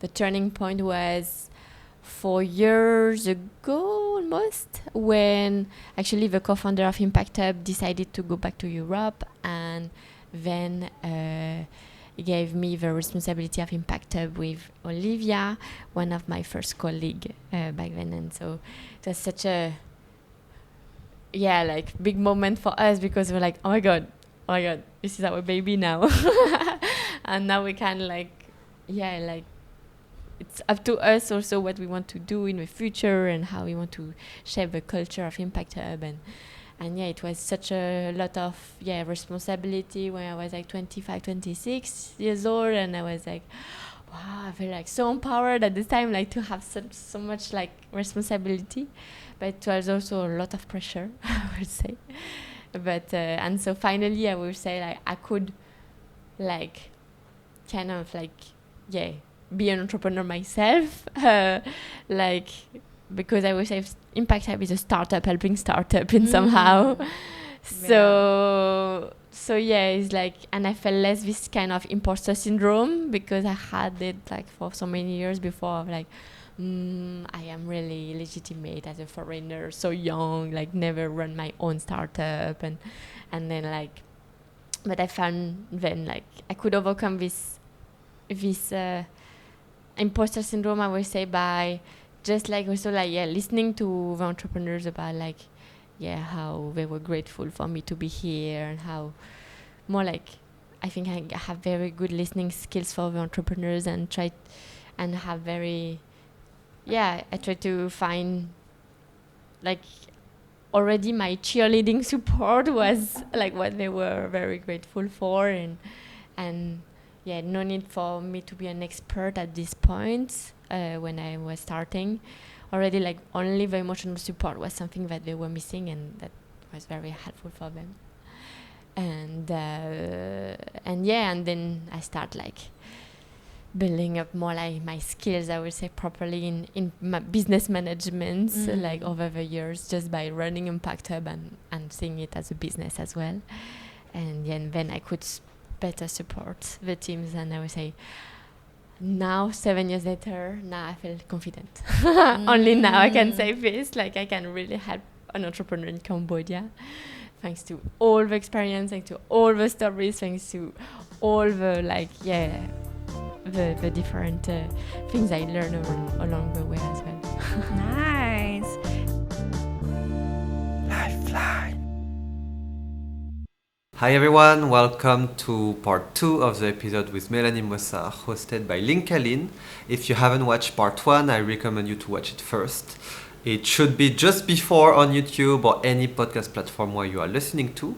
the turning point was 4 years ago almost, when actually the co-founder of Impact Hub decided to go back to Europe, and then gave me the responsibility of Impact Hub with Olivia, one of my first colleagues back then. And so it was such a big moment for us, because we're like, oh my god, this is our baby now. And now we can it's up to us also what we want to do in the future and how we want to shape the culture of Impact Hub. And it was such a lot of responsibility when I was like 25, 26 years old, and I was like, wow, I feel like so empowered at the time, like to have so much like responsibility, but it was also a lot of pressure, I would say. But and so finally I would say like I could like kind of like be an entrepreneur myself, because I would say Impact Hub is a startup helping startup in somehow. So it's like, and I felt less this kind of imposter syndrome, because I had it like for so many years before of like, I am really legitimate as a foreigner, so young, like never run my own startup, and then like, but I found then like I could overcome this imposter syndrome, I would say, by just like also like listening to the entrepreneurs about like how they were grateful for me to be here, and how more like I think I have very good listening skills for the entrepreneurs, and I try to find like already my cheerleading support was like what they were very grateful for, and no need for me to be an expert at this point. When I was starting, already like only the emotional support was something that they were missing, and that was very helpful for them. And then I start like building up more like my skills, I would say, properly in my business management, like over the years, just by running Impact Hub and seeing it as a business as well. And then I could better support the teams, and I would say now 7 years later, now I feel confident. Only now I can say this, like I can really help an entrepreneur in Cambodia, thanks to all the experience, thanks to all the stories, thanks to all the the different things I learned along the way as well. Nice. Lifeline. Hi everyone, welcome to part 2 of the episode with Mélanie Mossard, hosted by Linka Lin. If you haven't watched part 1, I recommend you to watch it first. It should be just before on YouTube or any podcast platform where you are listening to.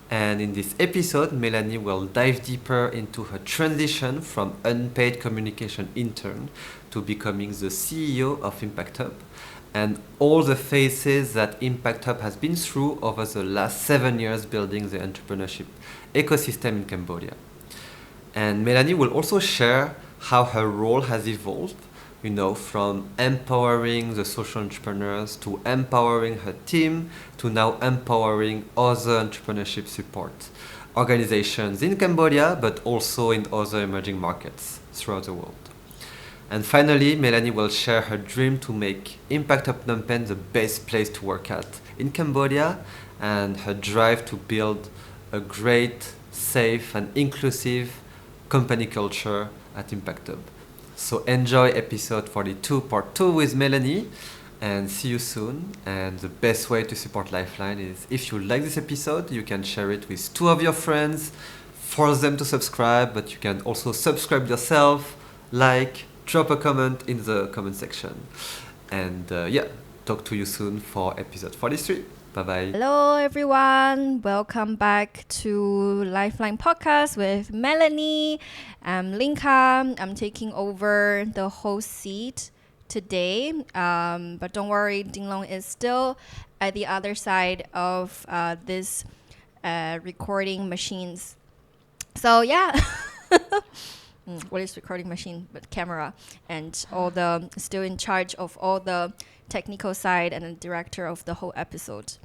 And in this episode, Mélanie will dive deeper into her transition from unpaid communication intern to becoming the CEO of Impact Hub, and all the phases that Impact Hub has been through over the last 7 years building the entrepreneurship ecosystem in Cambodia. And Mélanie will also share how her role has evolved, from empowering the social entrepreneurs to empowering her team to now empowering other entrepreneurship support organizations in Cambodia, but also in other emerging markets throughout the world. And finally, Mélanie will share her dream to make Impact Hub Phnom Penh the best place to work at in Cambodia, and her drive to build a great, safe and inclusive company culture at Impact Hub. So enjoy episode 42, part 2 with Mélanie, and see you soon. And the best way to support Lifeline is, if you like this episode, you can share it with 2 of your friends, force them to subscribe, but you can also subscribe yourself, drop a comment in the comment section. And talk to you soon for episode 43. Bye-bye. Hello everyone, welcome back to Lifeline Podcast with Mélanie. I'm Linka. I'm taking over the host seat today, but don't worry, Dinglong is still at the other side of this recording machines. So what is recording machine but camera, and still in charge of all the technical side and the director of the whole episode.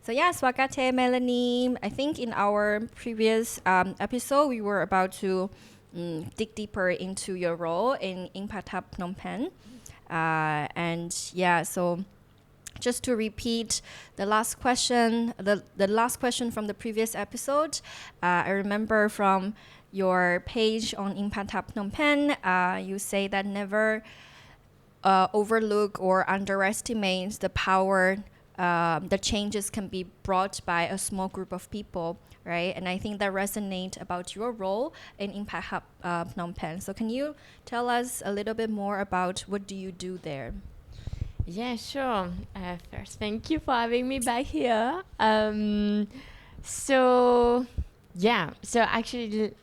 So swagate Mélanie. I think in our previous episode we were about to dig deeper into your role in Impact Hub Phnom Penh. And yeah, so just to repeat the last question, the last question from the previous episode, I remember from your page on Impact Hub Phnom Penh, you say that never overlook or underestimate the power the changes can be brought by a small group of people, right? And I think that resonates about your role in Impact Hub Phnom Penh. So can you tell us a little bit more about what do you do there? Yeah, sure. First, thank you for having me back here. So actually,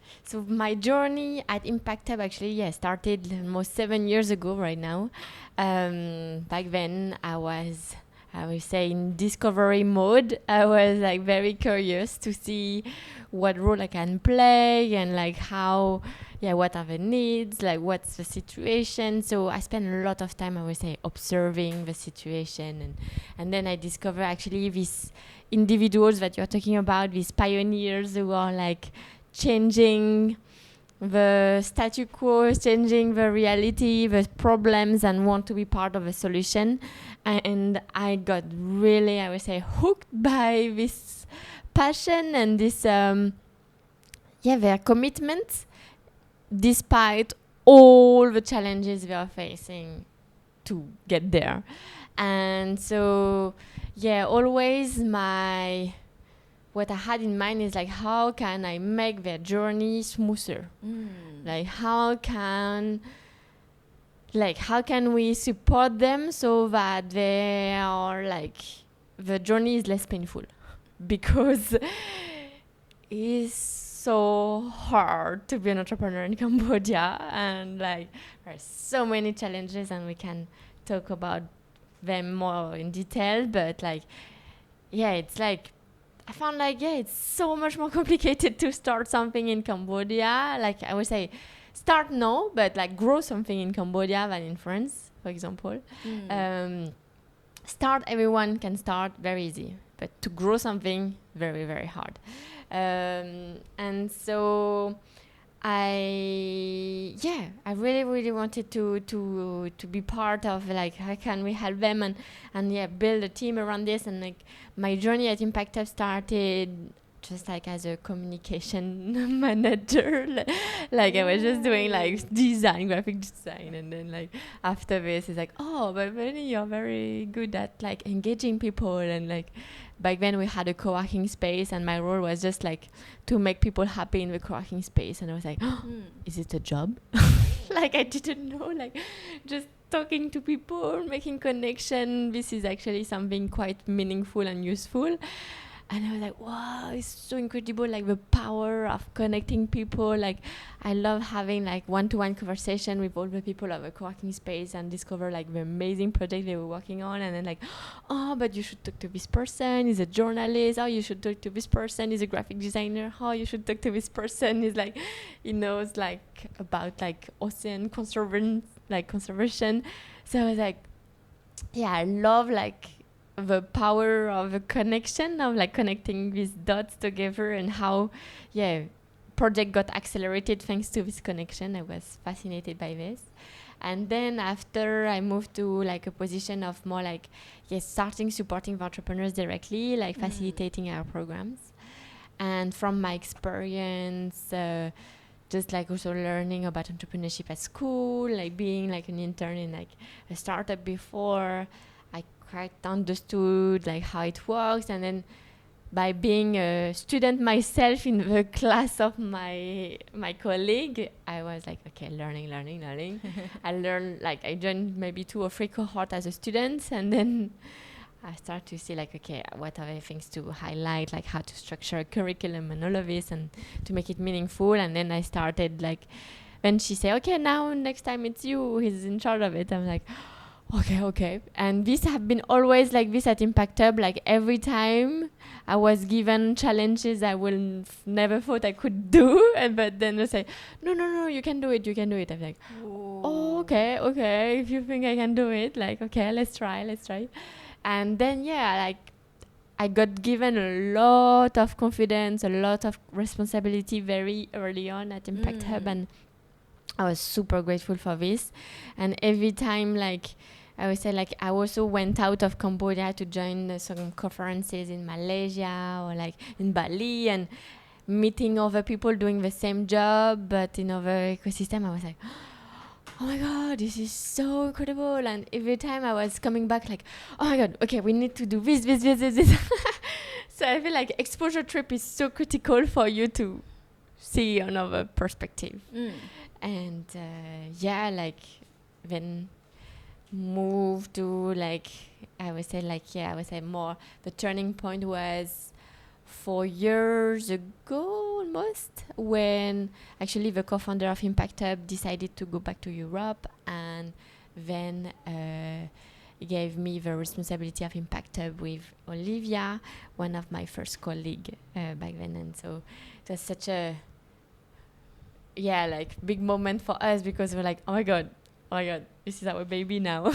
my journey at Impact Hub actually, started almost 7 years ago right now. Back then, I would say in discovery mode. I was like very curious to see what role I can play and like how, what are the needs, like what's the situation. So I spent a lot of time, I would say, observing the situation. And then I discovered actually these individuals that you're talking about, these pioneers who are like changing the status quo, changing the reality, the problems, and want to be part of a solution. And I got really, I would say, hooked by this passion and this, their commitment, despite all the challenges they are facing to get there. And so, always what I had in mind is like, how can I make their journey smoother? Like, how can we support them so that they are like, the journey is less painful? Because it's so hard to be an entrepreneur in Cambodia, and like there are so many challenges, and we can talk about them more in detail. But like, it's like, I found like, it's so much more complicated to start something in Cambodia. Like I would say, start no, but like grow something in Cambodia than in France, for example. Everyone can start very easy, but to grow something, very, very hard. And so I really, really wanted to be part of like, how can we help them and build a team around this. And like my journey at Impact Hub started just like as a communication manager. Like I was just doing like graphic design, and then like after this it's like, oh, but Mélanie, you're very good at like engaging people. And like back then we had a co-working space, and my role was just like to make people happy in the co-working space. And I was like, is it a job? Like I didn't know, like just talking to people, making connection, this is actually something quite meaningful and useful. And I was like, wow, it's so incredible, like the power of connecting people. Like I love having like one-to-one conversation with all the people of a co-working space and discover like the amazing project they were working on. And then like, oh, but you should talk to this person, he's a journalist. Oh, you should talk to this person, he's a graphic designer. Oh, you should talk to this person, he's like, he knows like about like ocean conservation. So I was like, I love like the power of a connection, of like connecting these dots together, and how project got accelerated thanks to this connection. I was fascinated by this. And then after I moved to like a position of more like starting supporting the entrepreneurs directly, like facilitating our programs. And from my experience, just like also learning about entrepreneurship at school, like being like an intern in like a startup before, I quite understood like how it works. And then by being a student myself in the class of my colleague, I was like, okay, learning. I learned, like I joined maybe 2 or 3 cohorts as a student, and then I start to see like, okay, what are the things to highlight, like how to structure a curriculum and all of this, and to make it meaningful. And then I started like, when she said, okay, now next time it's you who's in charge of it, I'm like, okay. And this have been always like this at Impact Hub. Like every time I was given challenges I will never thought I could do, but then they say, no, you can do it. I'm like, oh, okay, if you think I can do it, like, okay, let's try. And then like I got given a lot of confidence, a lot of responsibility very early on at Impact Hub, and I was super grateful for this. And every time, like, I would say, like, I also went out of Cambodia to join some conferences in Malaysia or like in Bali, and meeting other people doing the same job but in other ecosystem. I was like, oh my god, this is so incredible. And every time I was coming back, like, oh my god, okay, we need to do this. So I feel like exposure trip is so critical for you to see another perspective. And like then move to like, I would say more the turning point was 4 years ago almost, when actually the co-founder of Impact Hub decided to go back to Europe, and then he gave me the responsibility of Impact Hub with Olivia, one of my first colleagues back then. And so it was such a like big moment for us, because we're like, oh my god, this is our baby now.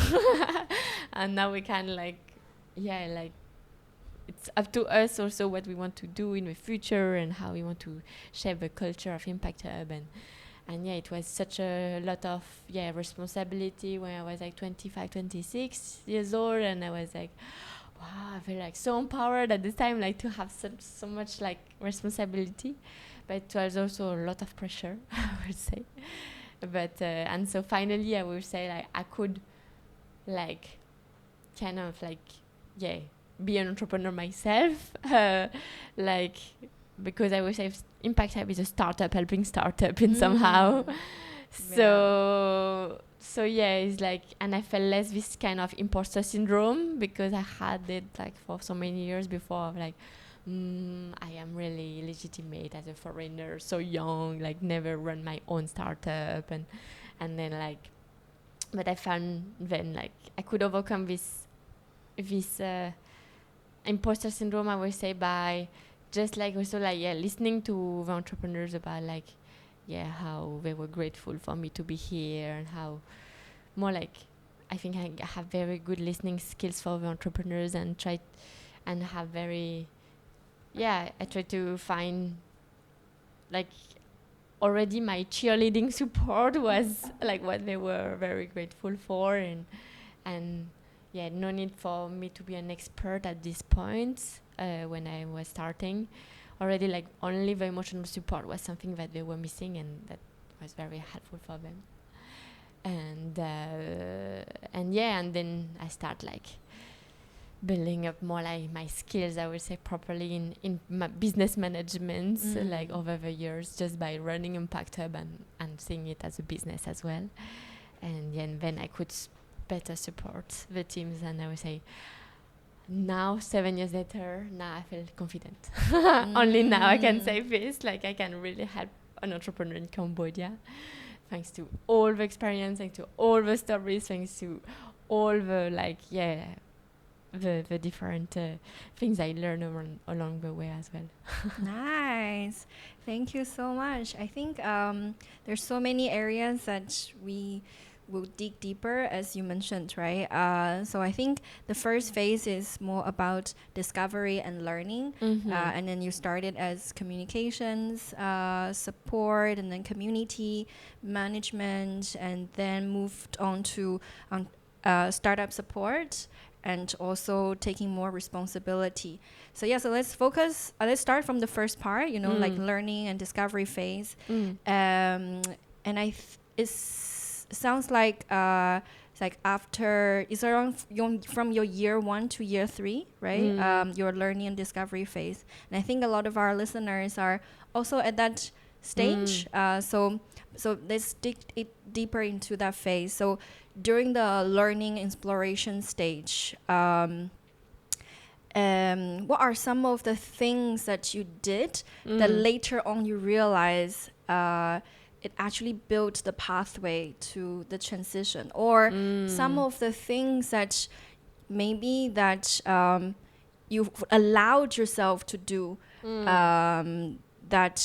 And now we can like it's up to us also what we want to do in the future and how we want to shape the culture of Impact Hub. And it was such a lot of responsibility when I was like 25, 26 years old, and I was like, wow, I feel like so empowered at this time, like to have so much like responsibility, but it was also a lot of pressure, I would say. But and so finally I would say like I could like kind of like be an entrepreneur myself, like, because I would say Impact Hub is a startup helping startup in somehow. So it's like, and I felt less this kind of imposter syndrome, because I had it like for so many years before, of like, I am really legitimate as a foreigner, so young, like never run my own startup, and then like, but I found then like I could overcome this imposter syndrome, I would say, by just like also like listening to the entrepreneurs about like how they were grateful for me to be here, and how more like I think I have very good listening skills for the entrepreneurs, and I try to find like already my cheerleading support was like what they were very grateful for, and no need for me to be an expert at this point when I was starting. Already like only the emotional support was something that they were missing, and that was very helpful for them. And then I start like building up more like my skills, I would say, properly in my business management, like over the years, just by running Impact Hub and seeing it as a business as well. And then I could better support the teams, and I would say now 7 years later, now I feel confident. Only now I can say this, like I can really help an entrepreneur in Cambodia, thanks to all the experience, thanks to all the stories, thanks to all the like the different things I learned along the way as well. Nice. Thank you so much. I think there's so many areas that we will dig deeper, as you mentioned, right? So I think the first phase is more about discovery and learning. And then you started as communications, support, and then community management, and then moved on to startup support, and also taking more responsibility. So so let's focus, let's start from the first part, like learning and discovery phase. And it sounds like it's like after, it's around from your year 1 to year 3, right? Your learning and discovery phase. And I think a lot of our listeners are also at that stage. So let's dig it deeper into that phase. So during the learning exploration stage, what are some of the things that you did that later on you realize it actually built the pathway to the transition, or some of the things that maybe that you allowed yourself to do, that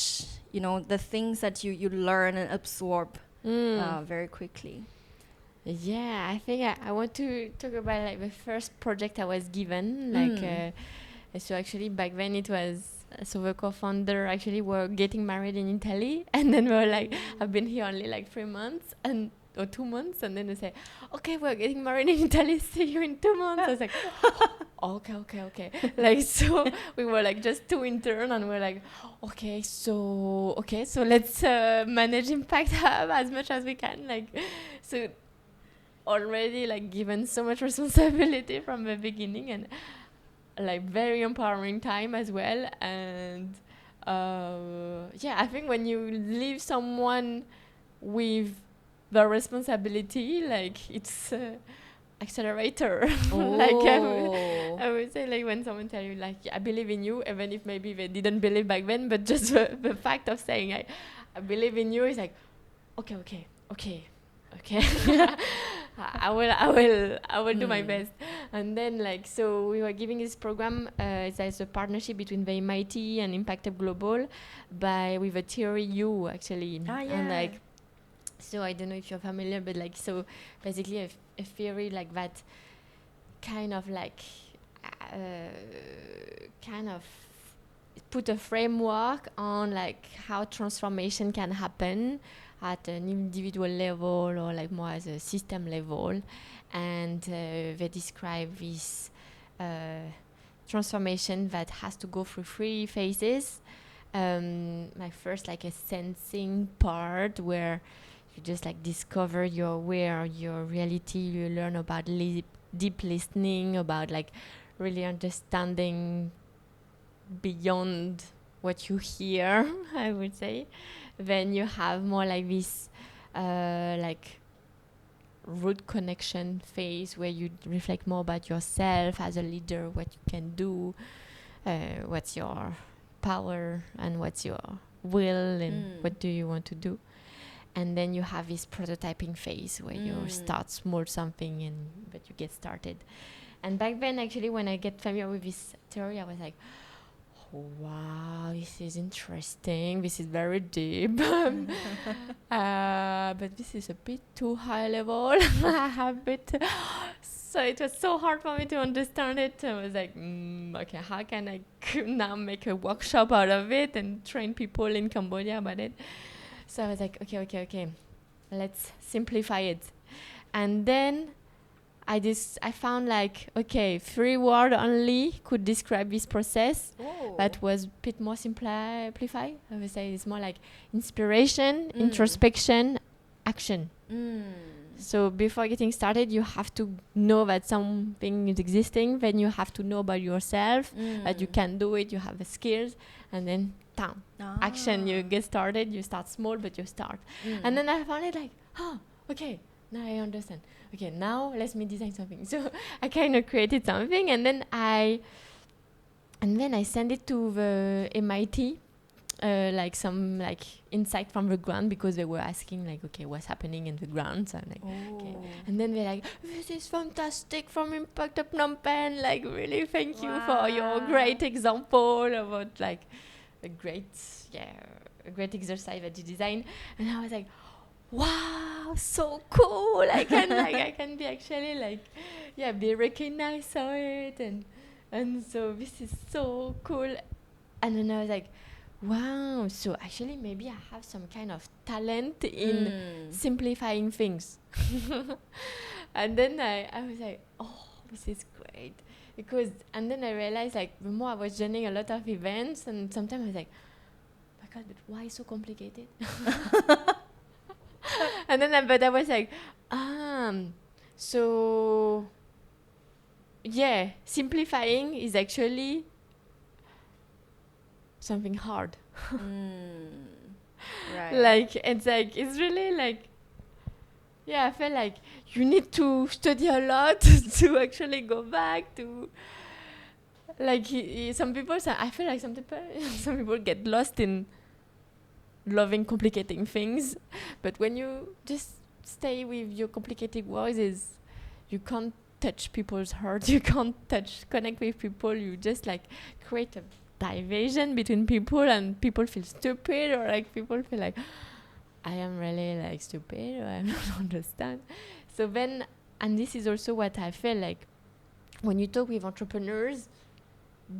the things that you learn and absorb very quickly? I think I want to talk about like the first project I was given, like so actually back then it was So the co-founder actually were getting married in Italy, and then we were like, I've been here only like 3 months or 2 months, and then they say, okay, we're getting married in Italy, see you in 2 months. I was like, okay. Like, so we were like just 2 interns, and we're like, okay, so let's manage Impact Hub as much as we can. Like, so already like given so much responsibility from the beginning, and like very empowering time as well. And I think when you leave someone with the responsibility, like it's accelerator. Like I would say, like when someone tell you like, I believe in you, even if maybe they didn't believe back then, but just the fact of saying I believe in you is like, okay. I will do my best. And then like, so we were giving this program, it's a partnership between the MIT and Impact Hub Global with a theory U actually. And like, so I don't know if you're familiar, but like, so basically a theory like that kind of like kind of put a framework on like how transformation can happen at an individual level or like more as a system level. And they describe this transformation that has to go through 3 phases. My first, like a sensing part where you just like discover your reality, you learn about deep listening, about like really understanding beyond what you hear, I would say. Then you have more like this like root connection phase where you reflect more about yourself as a leader, what you can do, what's your power and what's your will and what do you want to do. And then you have this prototyping phase where you start small something but you get started. And back then, actually, when I get familiar with this theory, I was like, oh, wow, this is interesting. This is very deep. But this is a bit too high level. So it was so hard for me to understand it. I was like, okay, how can I now make a workshop out of it and train people in Cambodia about it? So I was like, okay, let's simplify it. And then I found like, okay, 3 words only could describe this process. That was a bit more simplified. I would say it's more like inspiration, introspection, action. So before getting started, you have to know that something is existing. Then you have to know about yourself, that you can do it, you have the skills, and then action. You get started, you start small, but you start. And then I found it like, okay, now I understand. Okay, now let me design something. So I kind of created something, and then I sent it to the MIT, like some like insight from the ground, because they were asking like, okay, what's happening in the ground? So I'm like, okay. And then they're like, this is fantastic from Impact Hub Phnom Penh. Like, really, thank you for your great example about like a great exercise that you designed. And I was like, wow, so cool. I can be actually like, be recognized for it. And so this is so cool. And then I was like, wow, so actually maybe I have some kind of talent in simplifying things. And then I was like, oh, this is great. And then I realized like the more I was joining a lot of events, and sometimes I was like, oh my God, but why so complicated? And then but I was like, so simplifying is actually something hard. Right. Like it's really like, I feel like you need to study a lot to actually go back to like some people say, I feel like some people get lost in loving complicating things, but when you just stay with your complicated words, is you can't touch people's heart, you can't connect with people, you just like create a division between people, and people feel stupid, or like people feel like I am really like stupid, or I don't understand. So then, and this is also what I feel like when you talk with entrepreneurs,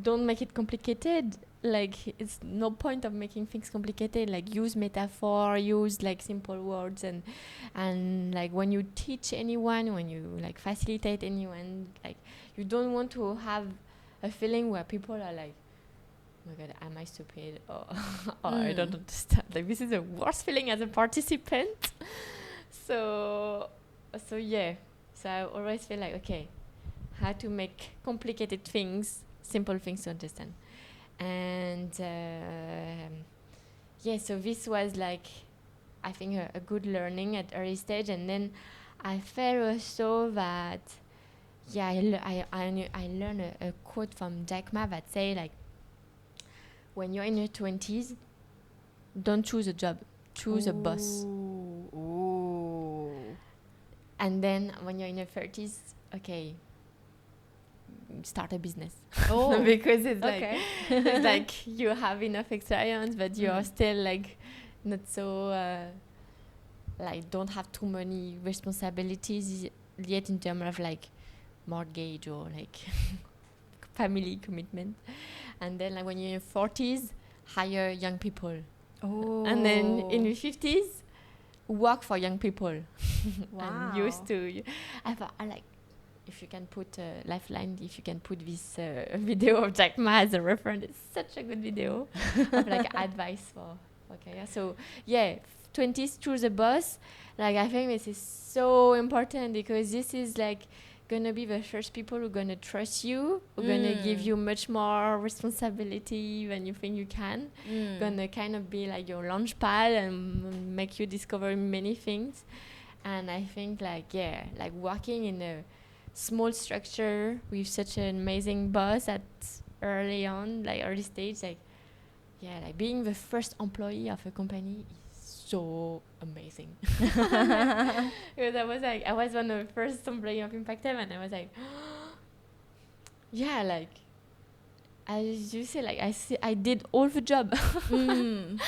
don't make it complicated. like it's no point of making things complicated. Like use metaphor, use like simple words, and like when you teach anyone, when you like facilitate anyone, like you don't want to have a feeling where people are like, oh my god, am I stupid, or I don't understand. Like this is the worst feeling as a participant. So yeah, so I always feel like, okay, how to make complicated things simple things to understand. And yeah, so this was like, I think a good learning at early stage. And then I felt also that I learned a quote from Jack Ma that say like, when you're in your 20s, don't choose a job, choose a boss. Ooh. And then when you're in your 30s, okay, start a business. Oh. Because it's Okay. like it's like you have enough experience, but you are still like not so like don't have too many responsibilities yet in terms of like mortgage or like family commitment. And then like when you're in your 40s, hire young people. Oh. And then in your 50s, work for young people. Wow. And used to, I thought, I like, if you can put Lifeline, if you can put this video of Jack Ma as a reference, it's such a good video of like advice for career. So yeah, 20s, choose a boss. Like I think this is so important because this is like gonna be the first people who are gonna trust you, who are gonna give you much more responsibility than you think you can. Gonna kind of be like your launch pad and make you discover many things. And I think like, yeah, like working in a small structure with such an amazing boss at early on, like early stage, like, yeah, like being the first employee of a company is so amazing. Because I was one of the first employee of Impact Hub, and I was like, yeah, like, as you say, like I did all the job. And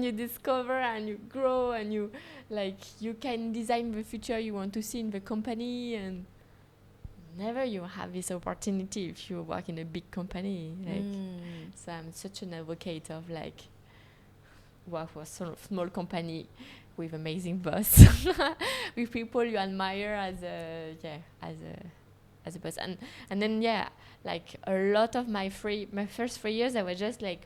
you discover and you grow and you like you can design the future you want to see in the company, and never you have this opportunity if you work in a big company. Like, so I'm such an advocate of like work for a small company with amazing boss, with people you admire as a boss. And then yeah, like a lot of my first 3 years I was just like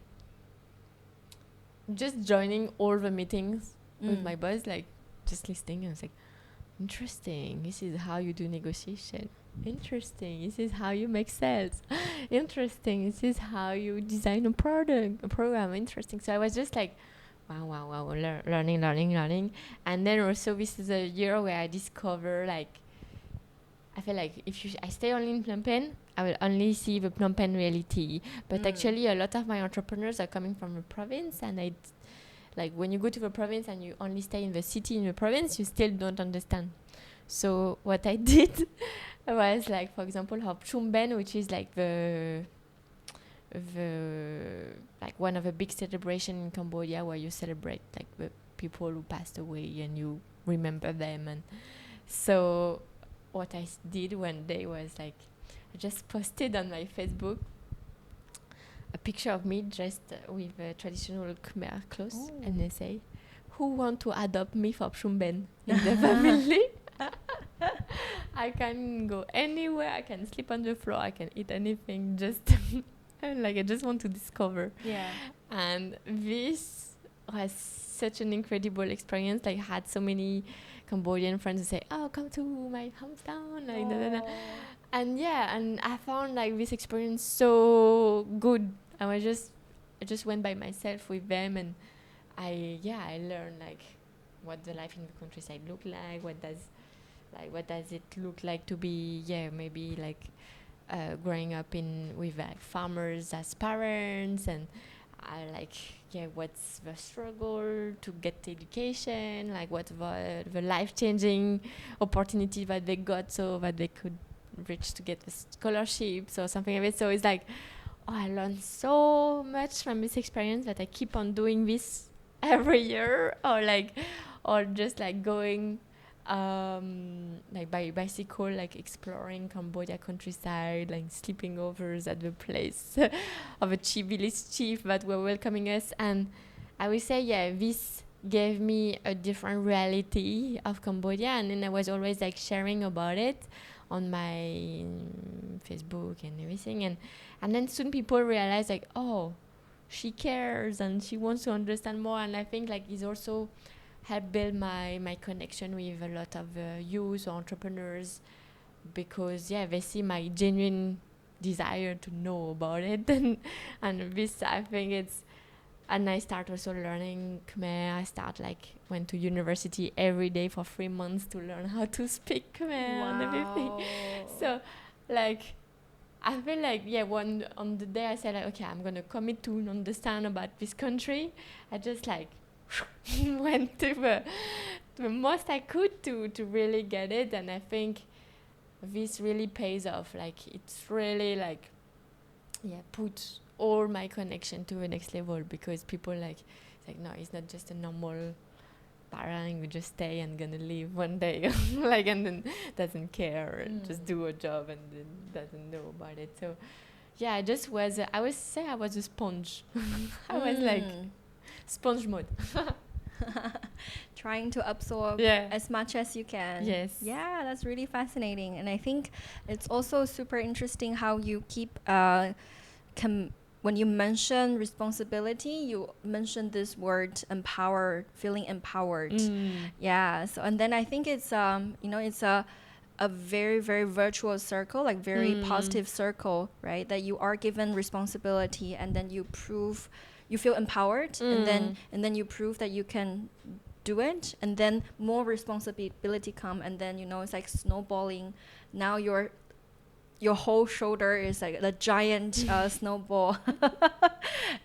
just joining all the meetings with my boss, like just listening, and I was like, interesting, this is how you do negotiation. Interesting, this is how you make sales. Interesting, this is how you design a program. Interesting. So I was just like, wow, learning. And then also this is a year where I discover like, I feel like if I stay only in Phnom Penh, I will only see the Phnom Penh reality. But actually a lot of my entrepreneurs are coming from the province, and like when you go to the province and you only stay in the city in the province, you still don't understand. So what I did was like, for example, Phnom Penh, which is like the like one of the big celebration in Cambodia, where you celebrate like the people who passed away and you remember them. And so what I did one day was like, I just posted on my Facebook a picture of me dressed with traditional Khmer clothes, and they say, who want to adopt me for Phnom Penh in the family? I can go anywhere, I can sleep on the floor, I can eat anything, just like I just want to discover. Yeah. And this was such an incredible experience. Like, I had so many Cambodian friends who say, oh, come to my hometown, like and yeah, and I found like this experience so good. I just went by myself with them, and I learned like what the life in the countryside look like. What does it look like to be maybe like growing up with like farmers as parents, and what's the struggle to get education, like what the life-changing opportunity that they got so that they could reach to get the scholarships or something like that. So it's like, I learned so much from this experience that I keep on doing this every year, or just like going like by bicycle, like exploring Cambodia countryside, like sleeping overs at the place of a village chief that were welcoming us. And I would say, yeah, this gave me a different reality of Cambodia. And then I was always like sharing about it on my Facebook and everything. And then soon people realized like, oh, she cares and she wants to understand more. And I think like it's also helped build my connection with a lot of youth or entrepreneurs, because they see my genuine desire to know about it. And this, I think it's, and I start also learning Khmer. I went to university every day for 3 months to learn how to speak Khmer and everything. So like I feel like, one on the day I said like, okay, I'm gonna commit to understand about this country. I just like went to the most I could to really get it. And I think this really pays off. Like it's really like put all my connection to the next level, because people it's like no, it's not just a normal parang who just stay and gonna leave one day like and then doesn't care and just do a job and then doesn't know about it. So I just was I would say I was a sponge. I was like sponge mode. Trying to absorb as much as you can. Yes. Yeah, that's really fascinating. And I think it's also super interesting how you keep when you mention responsibility, you mention this word empowered, feeling empowered. Yeah. So and then I think it's it's a very, very virtuous circle, like very positive circle, right? That you are given responsibility and then you feel empowered, and then you prove that you can do it, and then more responsibility come, and then it's like snowballing. Now your whole shoulder is like a giant snowball.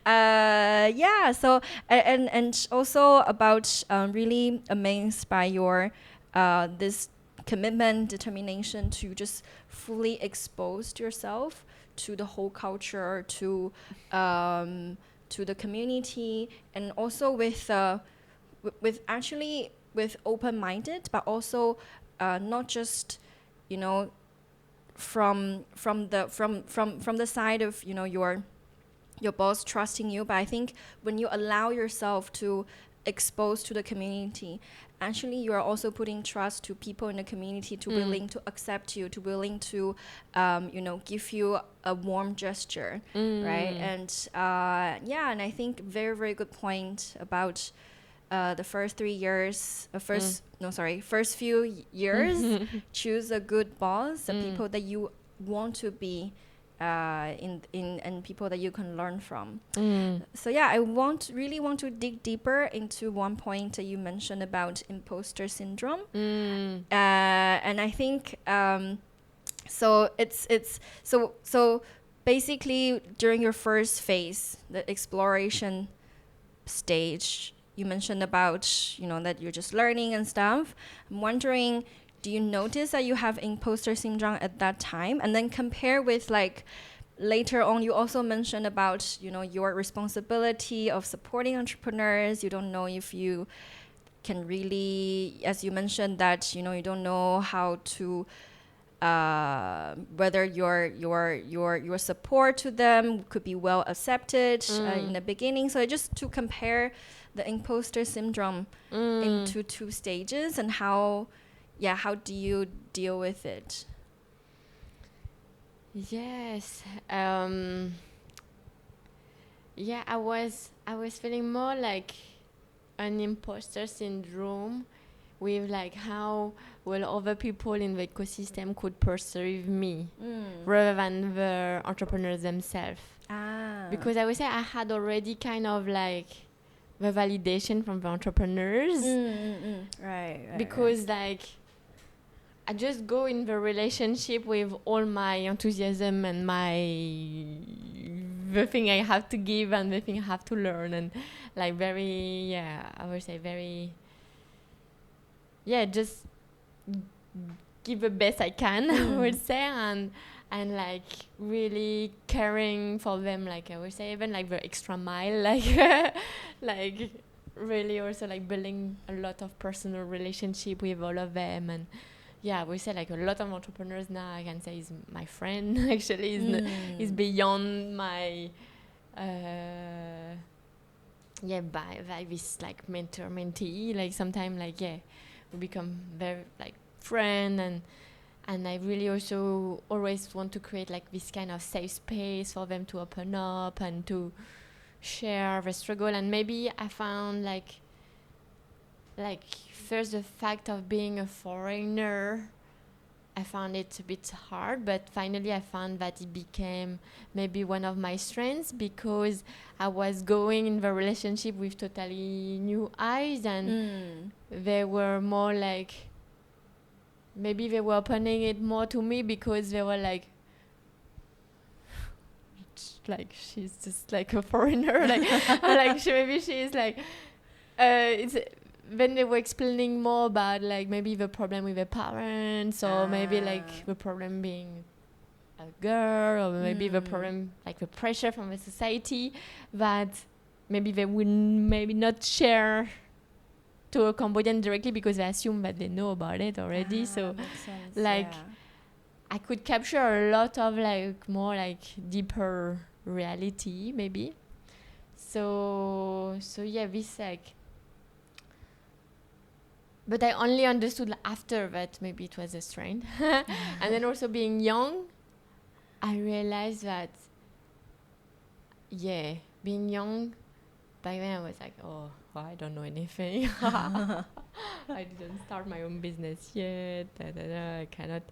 So and also about really amazed by your this commitment, determination to just fully expose yourself to the whole culture, to the community, and also with open-minded, but also not just from the side of your boss trusting you, but I think when you allow yourself to expose to the community, actually you are also putting trust to people in the community to willing to accept you, to willing to give you a warm gesture, right? And and I think very, very good point about the first 3 years, first few years. Choose a good boss, the people that you want to be and people that you can learn from. So I really want to dig deeper into one point that you mentioned about imposter syndrome. And I think so basically during your first phase, the exploration stage, you mentioned about that you're just learning and stuff. I'm wondering, do you notice that you have imposter syndrome at that time? And then compare with like later on, you also mentioned about your responsibility of supporting entrepreneurs. You don't know if you can really, as you mentioned, that you don't know how to whether your support to them could be well accepted in the beginning. So just to compare the imposter syndrome into 2 stages, and how do you deal with it? Yes. I was feeling more like an imposter syndrome with like how other people in the ecosystem could perceive me rather than the entrepreneurs themselves. Because I would say I had already kind of like the validation from the entrepreneurs. Right. Because like I just go in the relationship with all my enthusiasm and the thing I have to give and the thing I have to learn, and like very I would say very just give the best I can. I would say, and like really caring for them, like I would say even like the extra mile, like like really also like building a lot of personal relationship with all of them. And yeah, we say like a lot of entrepreneurs now I can say is my friend. Actually is beyond my by this like mentor mentee. Like sometimes like we become very like friend. And I really also always want to create like this kind of safe space for them to open up and to share the struggle. And maybe I found like first the fact of being a foreigner, I found it a bit hard, but finally I found that it became maybe one of my strengths, because I was going in the relationship with totally new eyes, and they were more like, maybe they were opening it more to me because they were like she's just like a foreigner, like maybe she's like it's when they were explaining more about like maybe the problem with the parents, or maybe like the problem being a girl, or maybe the problem like the pressure from the society, that maybe they would maybe not share to a Cambodian directly because they assume that they know about it already. So makes sense, like I could capture a lot of like more like deeper reality maybe. So yeah, this like, but I only understood after that maybe it was a strength. And then also being young, I realized that being young, back then I was like, oh, I don't know anything. I didn't start my own business yet. I cannot.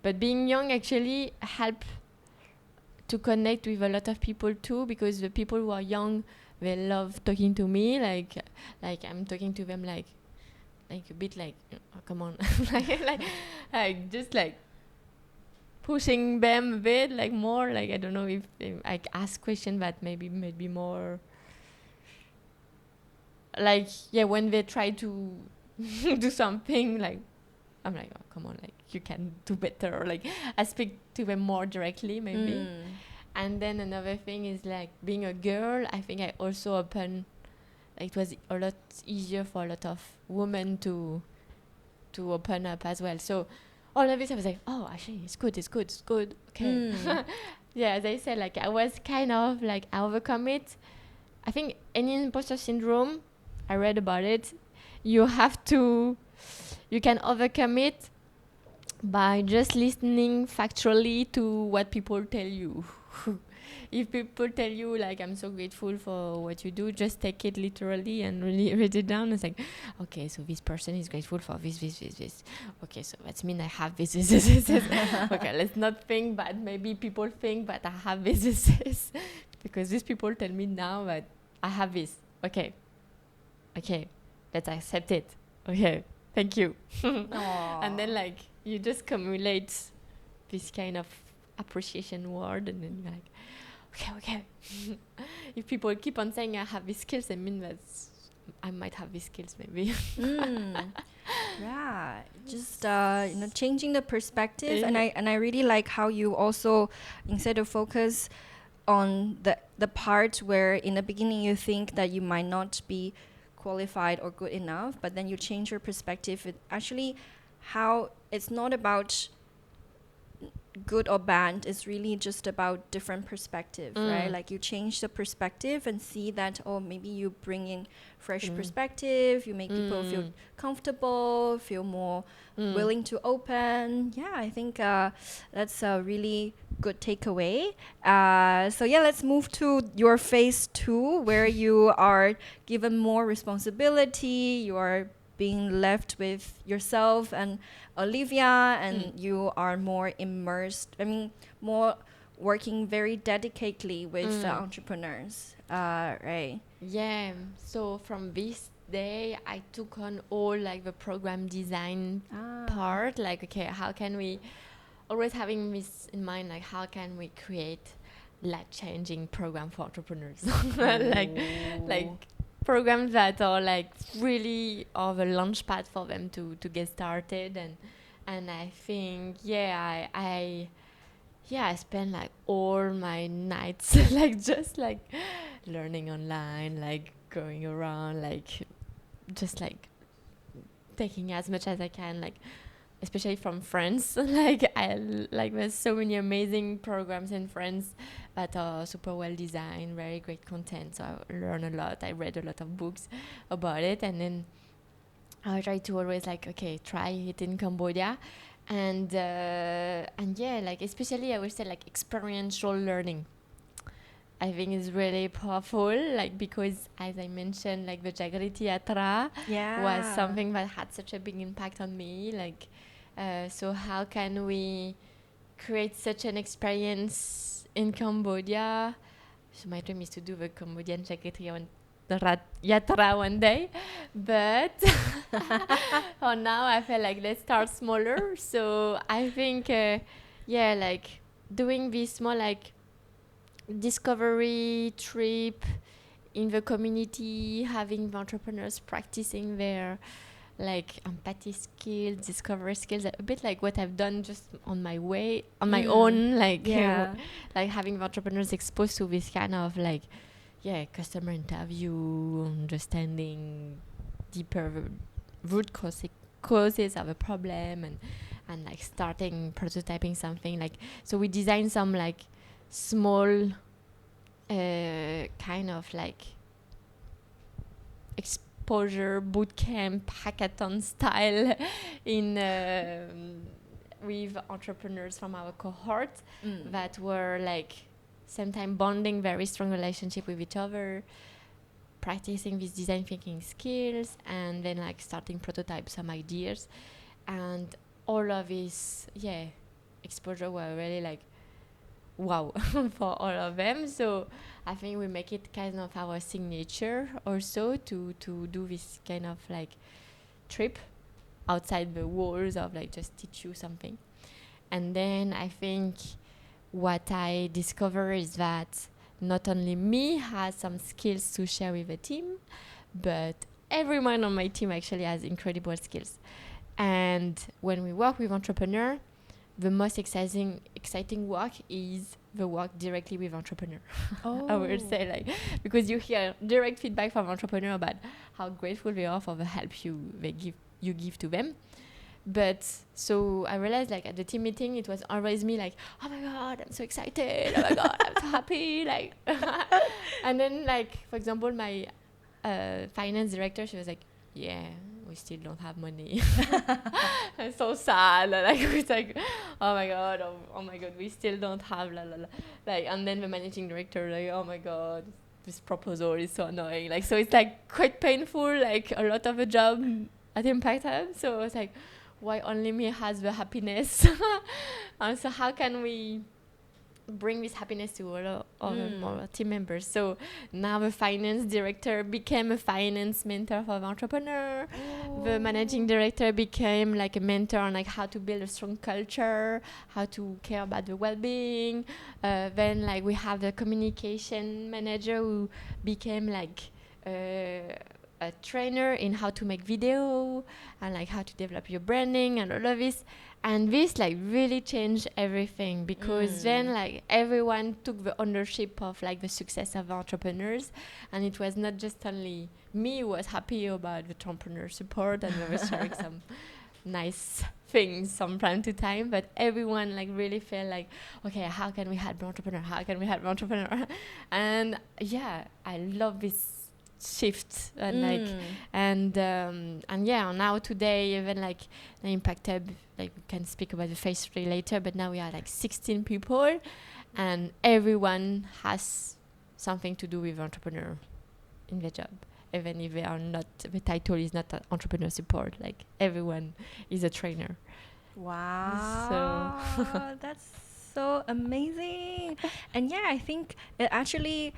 But being young actually helped to connect with a lot of people too, because the people who are young, they love talking to me. Like I'm talking to them like a bit like, oh, come on, like just like pushing them a bit, like more like, I don't know if I ask questions that maybe more like when they try to do something, like I'm like, oh, come on, like you can do better, or like I speak to them more directly maybe. And then another thing is like being a girl, I think I also open, like it was a lot easier for a lot of women to open up as well. So all of it I was like, oh, actually it's good, okay. Yeah, as I said, like I was kind of like, I overcome it. I think any imposter syndrome, I read about it, you can overcome it by just listening factually to what people tell you. If people tell you like, I'm so grateful for what you do, just take it literally and really write it down. It's like, okay, so this person is grateful for this. Okay, so that means I have this. Okay, let's not think that maybe people think that I have this. Because these people tell me now that I have this. Okay, let's accept it. Okay, thank you. And then like you just accumulate this kind of appreciation word, and then you're like, okay. If people keep on saying I have these skills, I mean that I might have these skills maybe. Yeah, just changing the perspective. And I really like how you also, instead of focus on the part where in the beginning you think that you might not be qualified or good enough, but then you change your perspective. It actually, how it's not about good or bad, it's really just about different perspective, right? Like you change the perspective and see that, oh, maybe you bring in fresh perspective, you make people feel comfortable, feel more willing to open. Yeah, I think that's a really good takeaway. So yeah, let's move to your phase 2, where you are given more responsibility, you are being left with yourself and Olivia, and you are more immersed, more working very dedicatedly with entrepreneurs, right? Yeah, so from this day I took on all like the program design part, like, okay, how can we, always having this in mind, like how can we create life-changing program for entrepreneurs. like programs that are like really are the launch pad for them to get started. And I think I spend like all my nights like just like learning online, like going around, like just like taking as much as I can, like especially from France. Like there's so many amazing programs in France that are super well designed, very great content. So I learned a lot. I read a lot of books about it, and then I try to always like, okay, try it in Cambodia. And yeah, like especially I would say like experiential learning, I think is really powerful, like because as I mentioned, like the Jagriti Yatra was something that had such a big impact on me. Like, so how can we create such an experience in Cambodia? So my dream is to do the Cambodian Jagriti Yatra one day, but for now I feel like let's start smaller. So I think, like doing this more like discovery trip in the community, having the entrepreneurs practicing their like empathy skills, discovery skills, a bit like what I've done just on my own, like like having the entrepreneurs exposed to this kind of like customer interview, understanding deeper root causes of a problem, and like starting prototyping something. Like, so we designed some like small kind of like exposure bootcamp hackathon style in with entrepreneurs from our cohort that were like sometimes bonding very strong relationship with each other, practicing these design thinking skills, and then like starting prototype some ideas. And all of this exposure were really like wow for all of them. So I think we make it kind of our signature also to do this kind of like trip outside the walls of like just teach you something. And then I think what I discover is that not only me has some skills to share with the team, but everyone on my team actually has incredible skills. And when we work with entrepreneurs, the most exciting work is the work directly with entrepreneur. I would say, like, because you hear direct feedback from entrepreneur about how grateful they are for the help you give to them. But so I realized, like, at the team meeting, it was always me, like, oh my god, I'm so excited, oh my god, I'm so happy, like. And then, like, for example, my finance director, she was like, yeah, we still don't have money. I'm so sad. Like, it's like, oh my god, we still don't have la la la. Like, and then the managing director, like, oh my god, this proposal is so annoying. Like, so it's like quite painful. Like a lot of the job at Impact Hub. So it's like, why only me has the happiness? And so how can we bring this happiness to all our team members? So now the finance director became a finance mentor for the entrepreneur. The managing director became like a mentor on like how to build a strong culture, how to care about the well-being. Then like we have the communication manager who became like a trainer in how to make video and like how to develop your branding and all of this. And this like really changed everything, because then like everyone took the ownership of like the success of the entrepreneurs, and it was not just only me who was happy about the entrepreneur support and we were sharing some nice things from time to time, but everyone like really felt like, okay, how can we help the entrepreneur? And yeah, I love this shift and now today, even like the Impact Hub, like we can speak about the phase 3 later, but now we are like 16 people and everyone has something to do with entrepreneur in the job, even if they are not, the title is not entrepreneur support, like everyone is a trainer. Wow. So that's so amazing. And yeah, I think it actually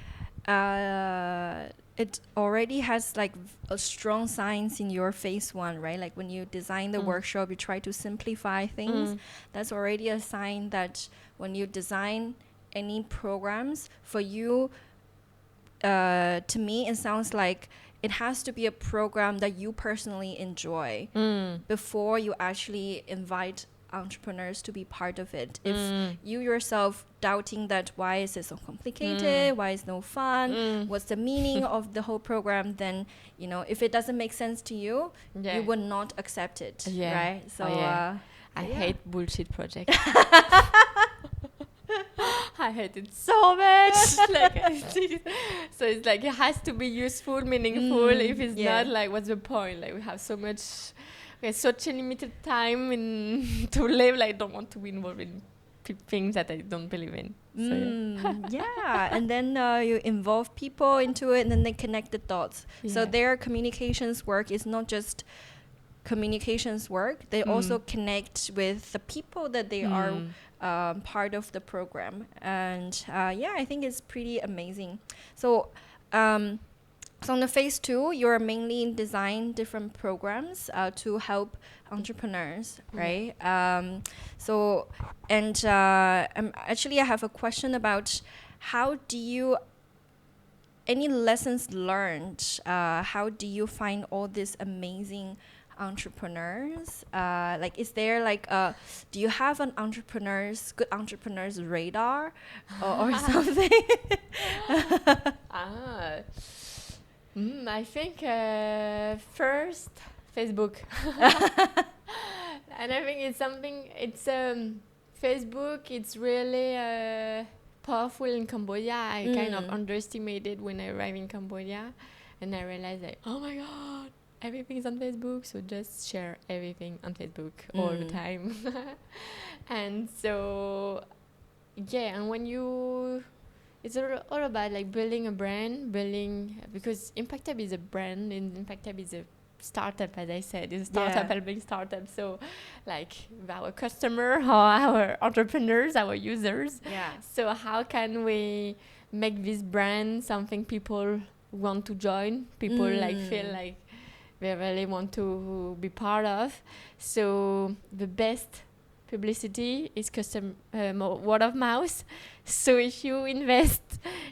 it already has like a strong signs in your phase 1, right? Like when you design the workshop, you try to simplify things. That's already a sign that when you design any programs for you, to me, it sounds like it has to be a program that you personally enjoy before you actually invite entrepreneurs to be part of it. If you yourself doubting that why is it so complicated, why is no fun, what's the meaning of the whole program, then if it doesn't make sense to you, you would not accept it, right? So I hate bullshit projects. I hate it so much. So it's like it has to be useful, meaningful. If it's not, like, what's the point? Like, we have such a limited time to live. Like, I don't want to be involved in things that I don't believe in. So, and then you involve people into it, and then they connect the dots. So their communications work is not just communications work. They also connect with the people that they are part of the program, and I think it's pretty amazing. So so on the phase 2, you're mainly design different programs to help entrepreneurs, right? Actually I have a question about any lessons learned, how do you find all these amazing entrepreneurs? Is there do you have an good entrepreneurs radar or something? I think first Facebook. And I think Facebook, it's really powerful in Cambodia. I kind of underestimated when I arrived in Cambodia, and I realized that, oh my god, everything is on Facebook, so just share everything on Facebook all the time. And so and when it's all about like building a brand, because Impact Hub is a brand, and Impact Hub is a startup, as I said. It's a startup helping startups. So like our customer, our entrepreneurs, our users. So how can we make this brand something people want to join, people feel like they really want to be part of? So the best publicity is word of mouth. So if you invest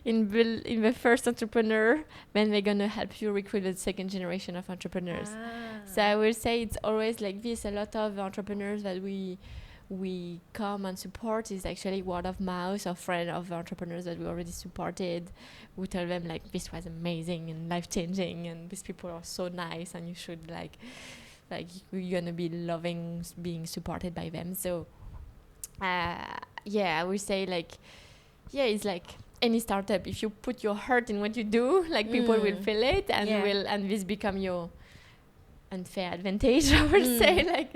in the first entrepreneur, then they're gonna help you recruit the second generation of entrepreneurs. So I will say it's always like this. A lot of entrepreneurs that we come and support is actually word of mouth, or friend of entrepreneurs that we already supported. We tell them like, this was amazing and life-changing, and these people are so nice, and you should like you're gonna be loving being supported by them. So I would say it's like any startup. If you put your heart in what you do, like people will feel it, and this become your unfair advantage, I would say,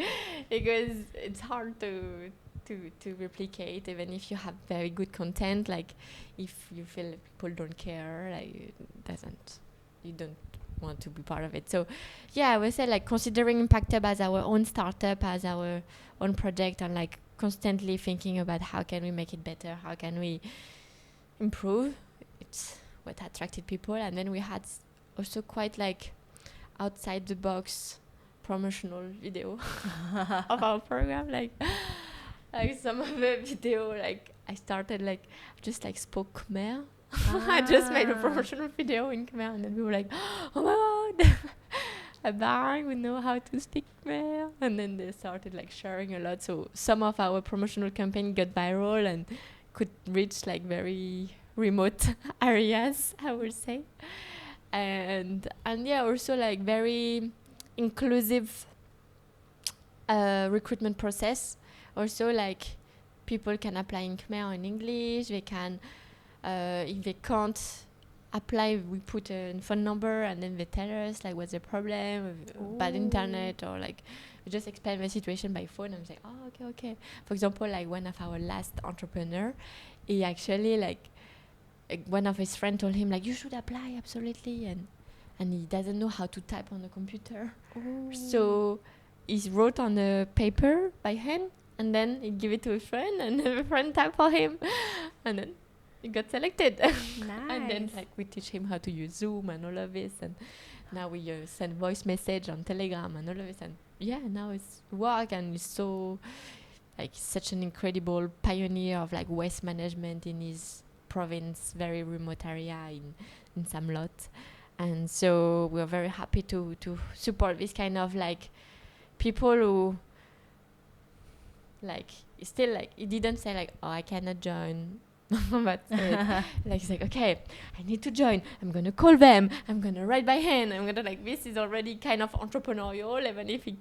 because it's hard to replicate, even if you have very good content. Like if you feel people don't care, you don't want to be part of it. So I would say considering Impact Hub as our own startup, as our own project, and constantly thinking about how can we make it better, how can we improve, it's what attracted people. And then we had also quite outside the box promotional video of our program, like some of the video, I started just spoke Khmer. I just made a promotional video in Khmer, and then we were like, oh my god, a bar, we know how to speak Khmer. And then they started sharing a lot. So some of our promotional campaign got viral and could reach very remote areas, I would say. And also very inclusive recruitment process. Also people can apply in Khmer or in English. They can, if they can't apply, we put a phone number, and then they tell us what's the problem with bad internet, or we just explain the situation by phone, and we say, oh, okay. For example, one of our last entrepreneur, he actually one of his friends told him you should apply absolutely, and he doesn't know how to type on the computer. So he wrote on a paper by hand, and then he give it to a friend, and then a friend type for him, and then he got selected. Nice. And then we teach him how to use Zoom and all of this, and now we send voice message on Telegram and all of this, and now it's work, and he's so such an incredible pioneer of waste management in his province, very remote area in Samlot. And so we're very happy to support this kind of people who like it's still like he didn't say like, oh, I cannot join. But like he's like, okay, I need to join, I'm gonna call them, I'm gonna write by hand, I'm gonna like, this is already kind of entrepreneurial, even if he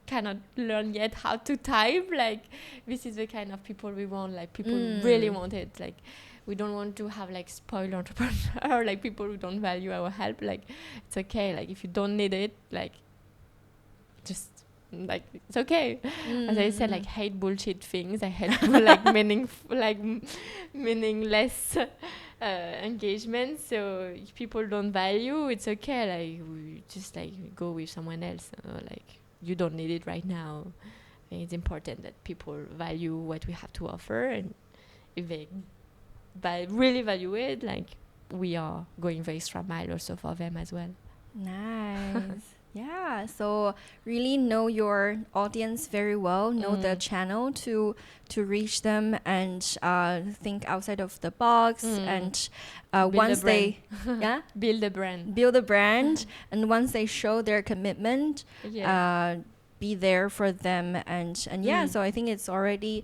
cannot learn yet how to type. Like this is the kind of people we want, like people really want it. Like we don't want to have like spoiled entrepreneur, like people who don't value our help. Like it's okay, like if you don't need it, like just like it's okay. As I said, like hate bullshit things. I hate like meaningless engagement. So if people don't value, it's okay. Like we just like go with someone else. Like you don't need it right now. I think it's important that people value what we have to offer, and if they really value it, like we are going the extra mile also for them as well. Nice. Yeah, so really know your audience very well, know the channel to reach them, and think outside of the box, and once they build a brand, and once they show their commitment, be there for them, and so I think it's already,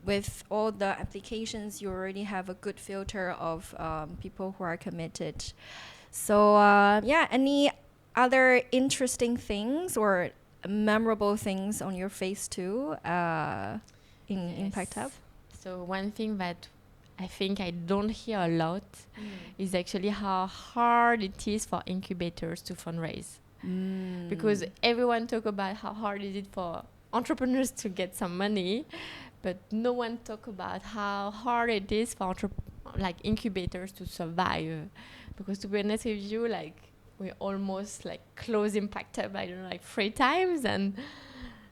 with all the applications, you already have a good filter of people who are committed. So any other interesting things or memorable things on your phase 2 in Impact Hub? So one thing that I think I don't hear a lot is actually how hard it is for incubators to fundraise. Because everyone talk about how hard is it for entrepreneurs to get some money, but no one talk about how hard it is for like incubators to survive. Because to be honest with you, like we almost like close Impact Hub, I don't know, like 3 times, and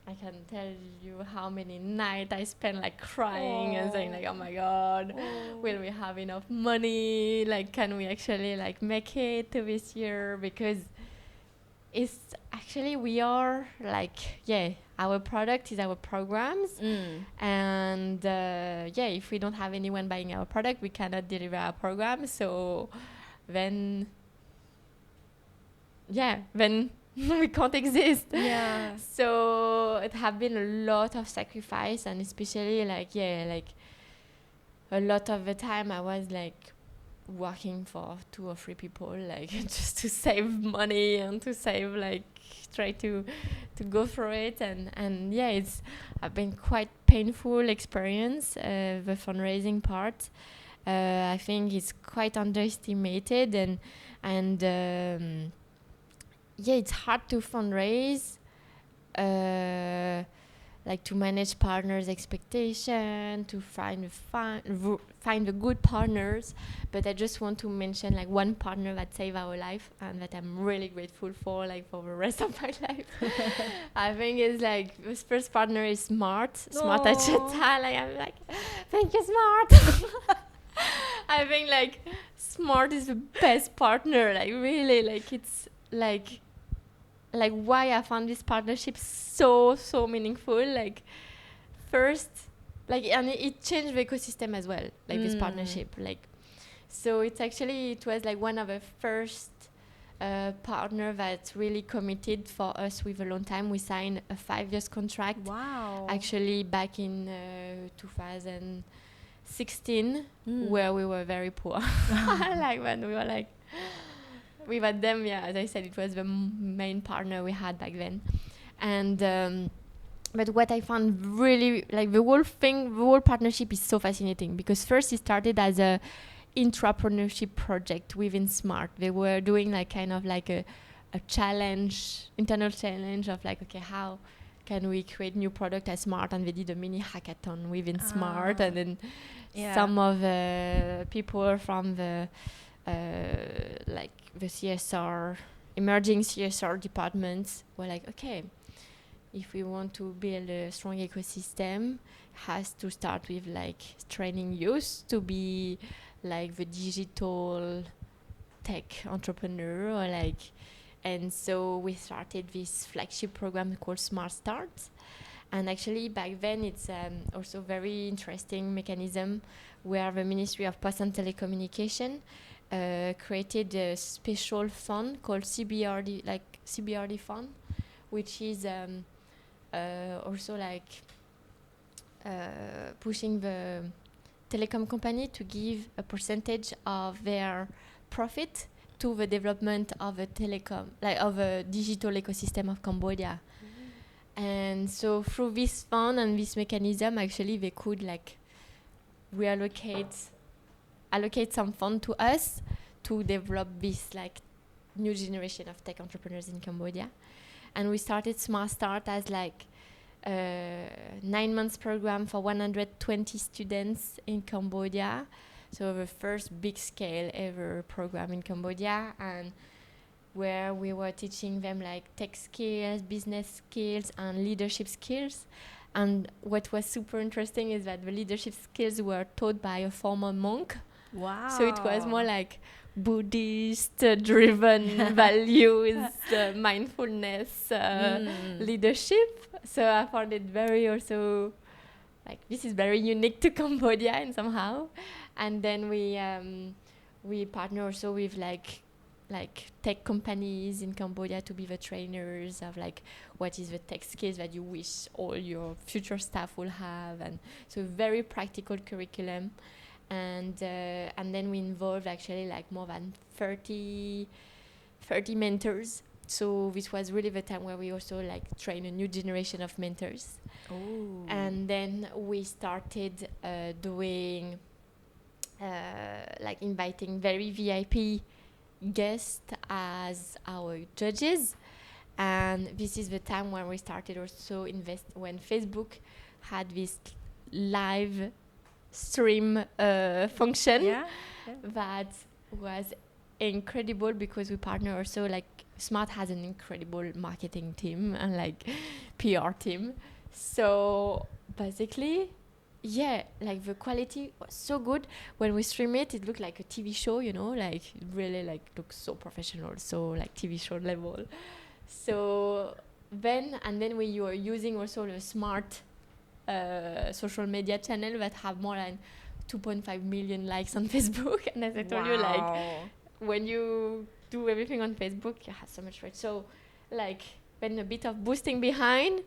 I can tell you how many nights I spent like crying and saying like, oh my God, will we have enough money? Like, can we actually like make it this year? Because it's actually, we are like, our product is our programs. And if we don't have anyone buying our product, we cannot deliver our program. So then we can't exist. Yeah. So it have been a lot of sacrifice, and especially like a lot of the time I was like working for 2 or 3 people, like just to save money and to save, like try to go through it, and it's been quite painful experience, the fundraising part. I think it's quite underestimated, and it's hard to fundraise, like to manage partners' expectation, to find the good partners. But I just want to mention like one partner that saved our life and that I'm really grateful for, like for the rest of my life. I think it's like this first partner is Smart at Cheta. Like I'm like, thank you, Smart. I think like Smart is the best partner. Like really, like it's like why I found this partnership so meaningful. Like first, like, and it changed the ecosystem as well, like this partnership. Like, so it was like one of the first partner that really committed for us with a long time. We signed a 5-year contract. Wow. Actually back in 2016, where we were very poor. Like when we were like, we had them, as I said, it was the main partner we had back then. And but what I found really, like the whole partnership is so fascinating, because first it started as a entrepreneurship project within Smart. They were doing like kind of like a challenge, internal challenge of like, okay, how can we create new product as Smart? And they did a mini hackathon within Smart, and then some of the people from the like the CSR, emerging CSR departments were like, okay, if we want to build a strong ecosystem, has to start with like training youth to be like the digital tech entrepreneur, or like, and so we started this flagship program called Smart Start. And actually back then it's also very interesting mechanism where the Ministry of Post and Telecommunication created a special fund called CBRD fund, which is also like pushing the telecom company to give a percentage of their profit to the development of a telecom, like of a digital ecosystem of Cambodia. And so through this fund and this mechanism, actually they could like allocate some fund to us to develop this like new generation of tech entrepreneurs in Cambodia. And we started Smart Start as like a 9 months program for 120 students in Cambodia. So the first big scale ever program in Cambodia, and where we were teaching them like tech skills, business skills, and leadership skills. And what was super interesting is that the leadership skills were taught by a former monk. Wow. So it was more like Buddhist-driven values, mindfulness, leadership. So I found it very also, like, this is very unique to Cambodia and somehow. And then we partner also with like tech companies in Cambodia to be the trainers of like what is the tech skills that you wish all your future staff will have, and so very practical curriculum. And then we involved actually like more than 30 mentors. So this was really the time where we also like train a new generation of mentors. Oh. And then we started doing like inviting very VIP guests as our judges. And this is the time when we started also when Facebook had this live stream function that was incredible, because we partner also like Smart has an incredible marketing team and like PR team. So basically, yeah, like the quality was so good. When we stream it, it looked like a TV show, you know, like really like looks so professional, so like TV show level. So then we were using also the Smart social media channel that have more than 2.5 million likes on Facebook. And as I told you, like when you do everything on Facebook, you have so much reach. So like then a bit of boosting behind,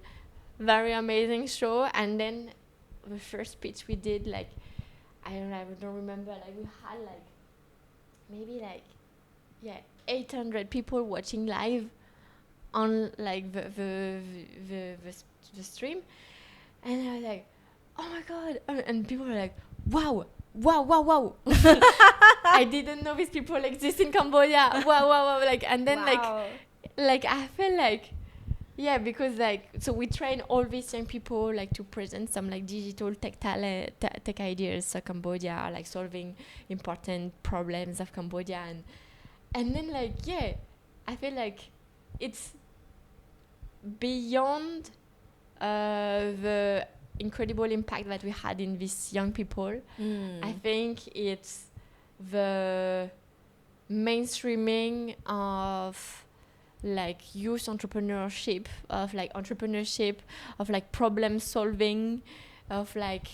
very amazing show. And then the first pitch we did, like I don't remember, like we had like maybe like 800 people watching live on like the stream. And I was like, oh my god, and people were like, wow. I didn't know these people exist in Cambodia. Wow. Like, and then like I felt like, yeah, because like, so we train all these young people like to present some like digital tech talent, tech ideas of Cambodia, like solving important problems of Cambodia. And then like, yeah, I feel like it's beyond the incredible impact that we had in these young people. I think it's the mainstreaming of like youth entrepreneurship, of like problem solving, of like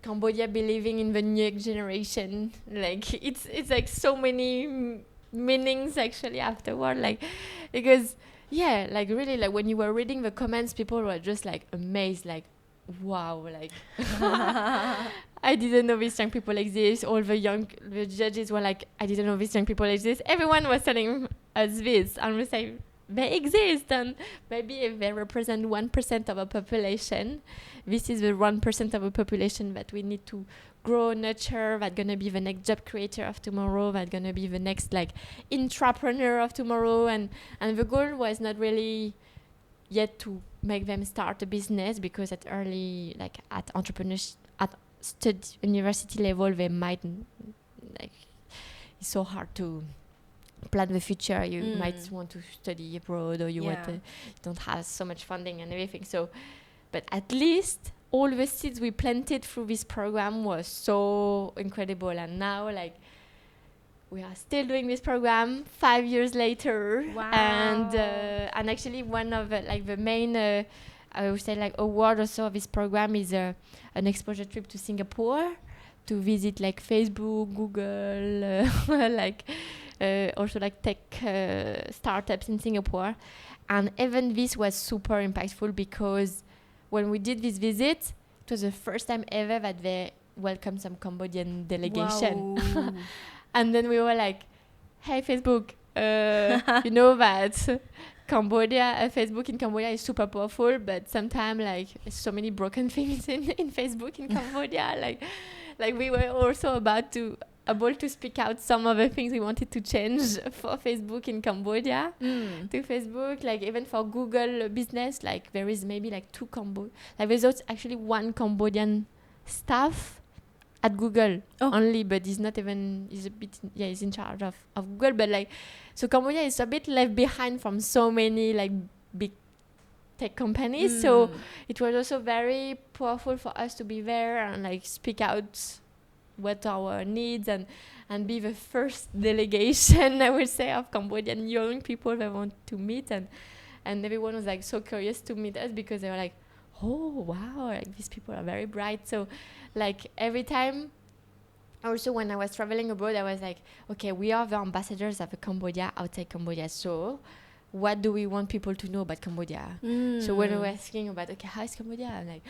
Cambodia believing in the new generation. Like it's like so many meanings actually afterward, like, because yeah, like really, like when you were reading the comments, people were just like amazed, like wow, like I didn't know these young people exist. All the judges were like, I didn't know these young people exist. Everyone was telling us this, and we say they exist, and maybe if they represent 1% of a population, this is the 1% of a population that we need to grow, nurture, that's gonna be the next job creator of tomorrow, that's gonna be the next like entrepreneur of tomorrow. And the goal was not really yet to make them start a business, because at early, like at entrepreneurship, at university level, they might like, it's so hard to plan the future. You might want to study abroad, or you don't have so much funding and everything. So, but at least all the seeds we planted through this program was so incredible. And now, like, we are still doing this program 5 years later. Wow. And actually one of the main I would say like award also of this program is an exposure trip to Singapore to visit like Facebook, Google, like also like tech startups in Singapore. And even this was super impactful, because when we did this visit, it was the first time ever that they welcomed some Cambodian delegation. Wow. And then we were like, hey, Facebook, you know that Facebook in Cambodia is super powerful, but sometimes like so many broken things in Facebook in Cambodia. Like we were also able to speak out some of the things we wanted to change for Facebook in Cambodia to Facebook. Like even for Google business, like there is maybe like there's actually one Cambodian staff at Google only, but he's in charge of Google, but like, so Cambodia is a bit left behind from so many like big tech companies. So it was also very powerful for us to be there and like speak out what our needs and be the first delegation, I would say, of Cambodian young people that want to meet, and everyone was like so curious to meet us because they were like, oh wow, like these people are very bright. So like every time, also when I was traveling abroad, I was like, okay, we are the ambassadors of Cambodia outside Cambodia, so what do we want people to know about Cambodia? So when we were asking about, okay, how is Cambodia, I'm like,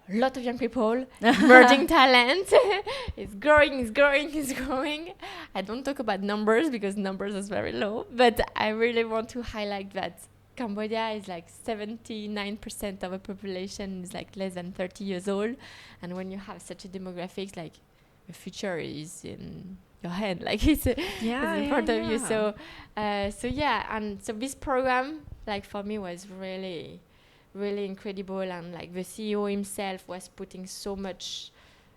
a lot of young people, emerging talent, it's growing. I don't talk about numbers because numbers is very low, but I really want to highlight that Cambodia is like 79% of the population is like less than 30 years old, and when you have such a demographics, like the future is in your hand, like it's in front of you. So and so this program, like for me, was really, really incredible, and like the CEO himself was putting so much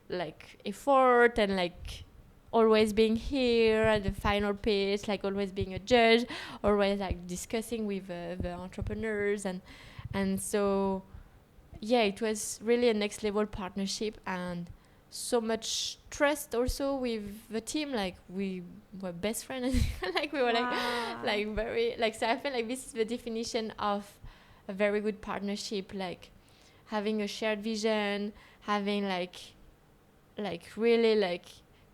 like effort and like always being here at the final pitch, like always being a judge, always like discussing with the entrepreneurs, and so it was really a next level partnership and so much trust also with the team. Like we were best friends. Like we were like very like, so I feel like this is the definition of a very good partnership, like having a shared vision, having like really like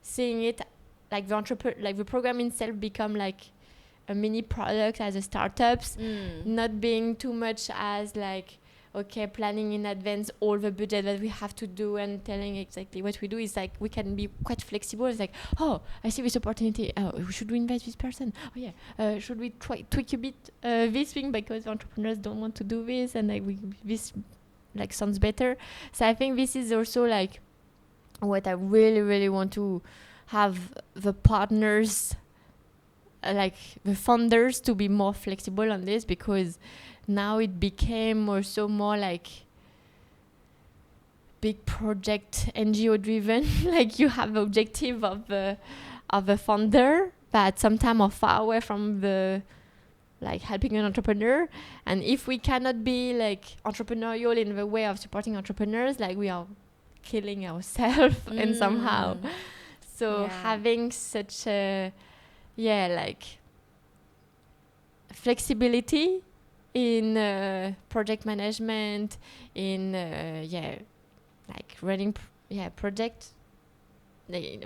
seeing it like the program itself become like a mini product as a startups, not being too much as like, okay, planning in advance all the budget that we have to do and telling exactly what we do. Is like we can be quite flexible. It's like, oh, I see this opportunity. Oh, should we invite this person? Oh yeah. Should we tweak a bit this thing because entrepreneurs don't want to do this, and like this like sounds better. So I think this is also like what I really, really want to have the partners, like the founders, to be more flexible on this, because now it became also more like big project NGO driven. Like you have the objective of the founder, but sometimes are far away from the like helping an entrepreneur. And if we cannot be like entrepreneurial in the way of supporting entrepreneurs, like we are killing ourselves and somehow. So having such a like flexibility in project management, in like running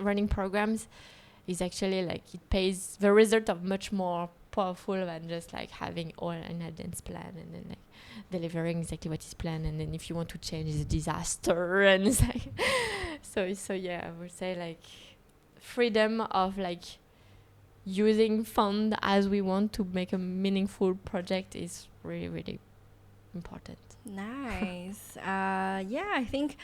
running programs is actually like, it pays the result of much more powerful than just like having all an advanced plan and then like delivering exactly what is planned, and then if you want to change, it's a disaster. And it's like so I would say like freedom of like using fund as we want to make a meaningful project is really, really important. Nice. I think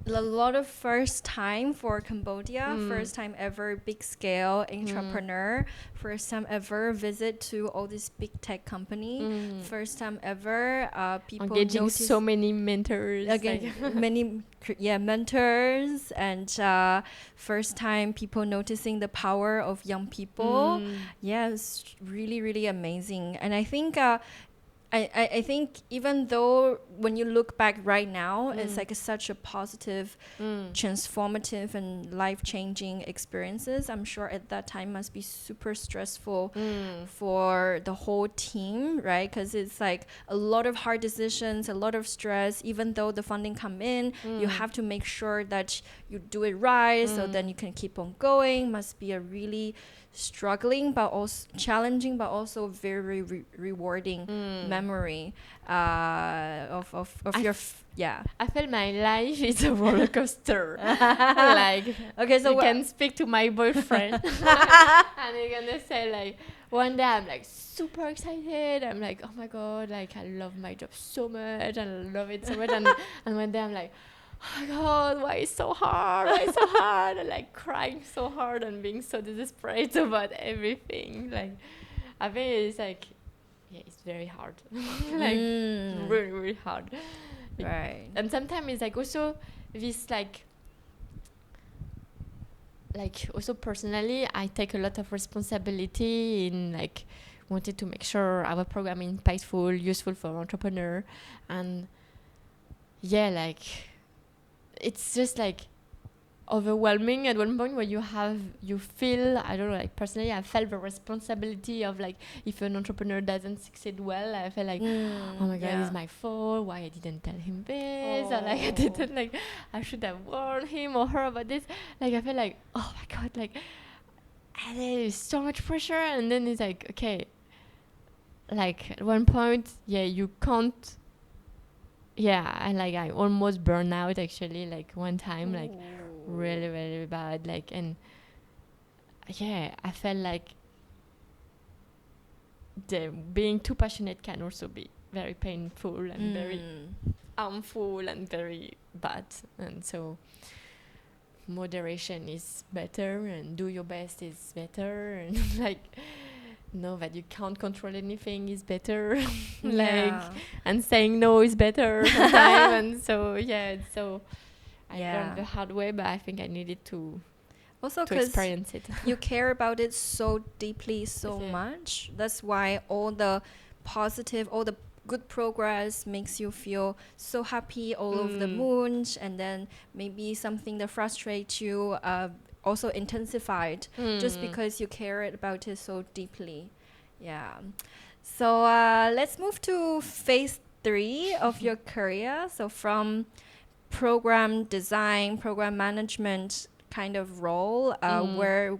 a lot of first time for Cambodia, first time ever big scale entrepreneur, first time ever visit to all this big tech company, first time ever people engaging so many mentors, many mentors, and first time people noticing the power of young people. It's really, really amazing. And I think I think even though when you look back right now, it's like such a positive, transformative and life-changing experiences, I'm sure at that time must be super stressful for the whole team, right? Because it's like a lot of hard decisions, a lot of stress. Even though the funding come in, you have to make sure that you do it right, so then you can keep on going. Must be a really struggling but also challenging but also very rewarding memory of your I feel my life is a roller coaster. Like, okay, so you can speak to my boyfriend and you're gonna say like, one day I'm like super excited. I'm like, oh my god, like I love my job so much and I love it so much. And one day I'm like, oh my god, why it's so hard? Why it's so hard? And like crying so hard and being so desperate about everything. Like, I think it's like, yeah, it's very hard. Like, really, really hard. right. And sometimes it's like also this like also personally I take a lot of responsibility in like wanted to make sure our program is impactful, useful for entrepreneur. And yeah, like it's just like overwhelming at one point where you feel, I don't know, like personally I felt the responsibility of like if an entrepreneur doesn't succeed well, I feel like oh my god, it's my fault, why I didn't tell him this, or like I didn't, like I should have warned him or her about this. Like I feel like oh my god, like and there's so much pressure. And then it's like okay, like at one point you can't, and like I almost burned out actually, like one time, like really, really bad, like, and I felt like being too passionate can also be very painful and very harmful and very bad. And so moderation is better and do your best is better, and like know that you can't control anything is better. Like, and saying no is better sometimes. And so I learned the hard way, but I think I needed to also to experience it. You care about it so deeply, so much. That's why all the positive, all the good progress makes you feel so happy, all over the moon. And then maybe something that frustrates you also intensified just because you care about it so deeply. Yeah. So let's move to phase 3 of your career. So from program design, program management kind of role,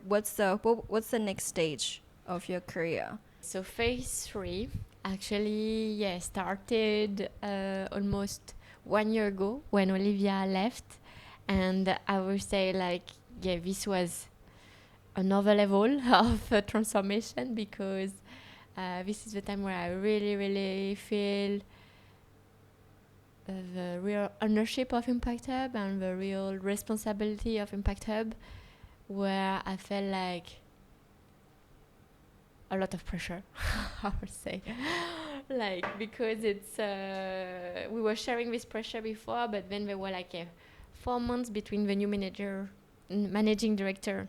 what's the next stage of your career? So phase 3 actually started almost 1 year ago when Olivia left, and I would say like this was another level of transformation, because this is the time where I really, really feel the real ownership of Impact Hub and the real responsibility of Impact Hub, where I felt like a lot of pressure, I would say. Like, because it's we were sharing this pressure before, but then there were like 4 months between the new managing director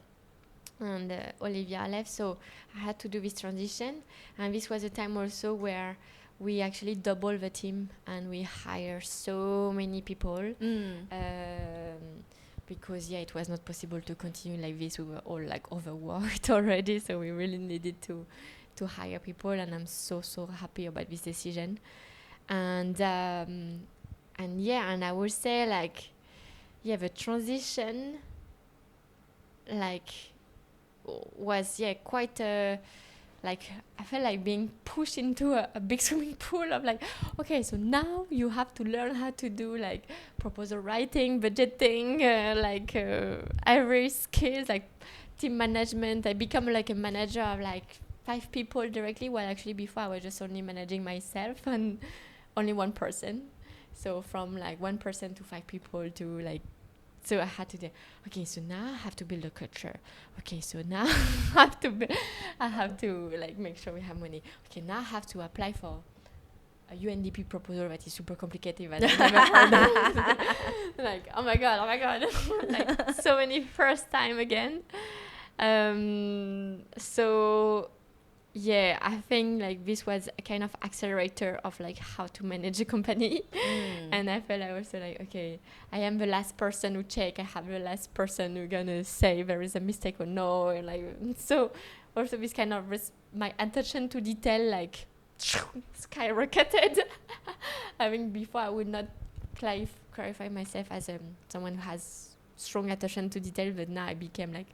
and Olivia left, so I had to do this transition. And this was a time also where we actually doubled the team and we hired so many people because it was not possible to continue like this. We were all like overworked already, so we really needed to hire people, and I'm so happy about this decision. And I would say like the transition like was quite like I felt like being pushed into a big swimming pool of like, okay, so now you have to learn how to do like proposal writing, budgeting, every skills, like team management. I become like a manager of like 5 people directly, while actually before I was just only managing myself and only one person. So from like 1 person to 5 people to like, so I had to do, okay, so now I have to build a culture. Okay, so now I have to like make sure we have money. Okay, now I have to apply for a UNDP proposal that is super complicated. That I never heard of. Like, oh my god, like so many first time again. So yeah, I think like this was a kind of accelerator of like how to manage a company. And I felt I was like, okay, I am the last person who check. I have the last person who gonna say there is a mistake or no. And like, so also this kind of my attention to detail like skyrocketed. I think before I would not clarify myself as someone who has strong attention to detail, but now I became like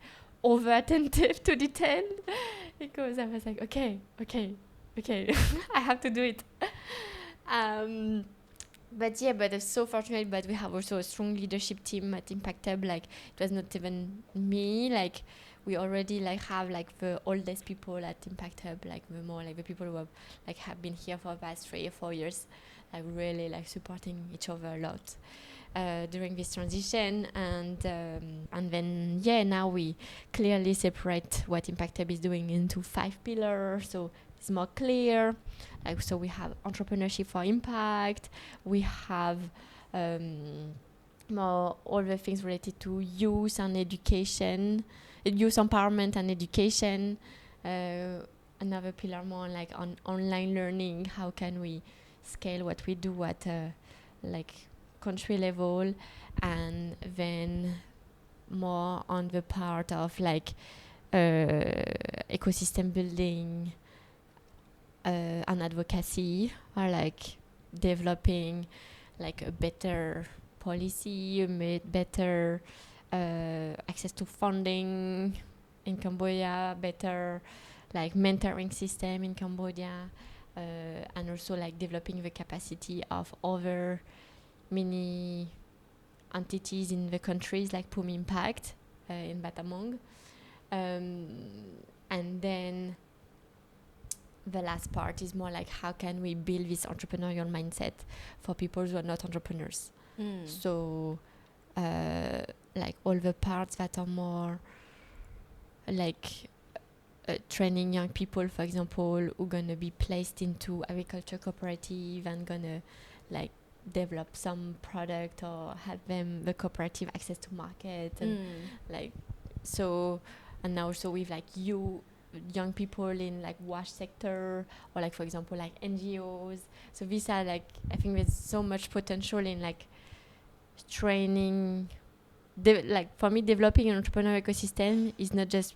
over attentive to detail because I was like, okay, I have to do it. But yeah, but I'm so fortunate. But we have also a strong leadership team at Impact Hub. Like it was not even me. Like we already like have like the oldest people at Impact Hub. Like the more like the people who have been here for the past 3 or 4 years. Like really like supporting each other a lot during this transition. And then now we clearly separate what Impact Hub is doing into 5 pillars. So it's more clear. Like so we have entrepreneurship for impact. We have more all the things related to youth and education, youth empowerment and education. Another pillar more like on online learning. How can we scale what we do at like country level? And then more on the part of like ecosystem building and advocacy, or like developing like a better policy, better access to funding in Cambodia, better like mentoring system in Cambodia, and also like developing the capacity of other mini entities in the countries like PUM Impact in Batamong. And then the last part is more like how can we build this entrepreneurial mindset for people who are not entrepreneurs. So like all the parts that are more like training young people, for example, who are gonna be placed into agriculture cooperative and gonna like develop some product or help them the cooperative access to market and like so. And now also with like young people in like wash sector, or like for example like NGOs. So these are like, I think there's so much potential in like training. Like for me, developing an entrepreneur ecosystem is not just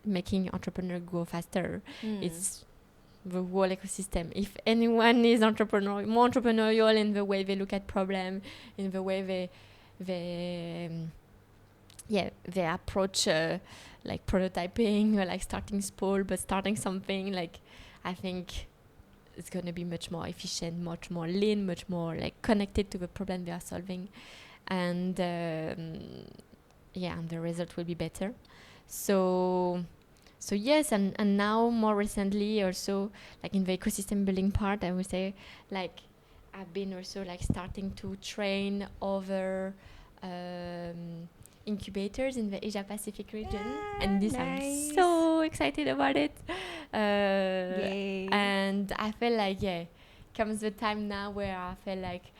making entrepreneur go faster. It's the whole ecosystem. If anyone is more entrepreneurial in the way they look at problem, in the way they approach like prototyping or like starting small but starting something, like I think it's going to be much more efficient, much more lean, much more like connected to the problem they are solving, and and the result will be better. So yes, and now more recently also like in the ecosystem building part, I would say like I've been also like starting to train other incubators in the Asia Pacific region, and this nice. I'm so excited about it. And I feel like comes the time now where I feel like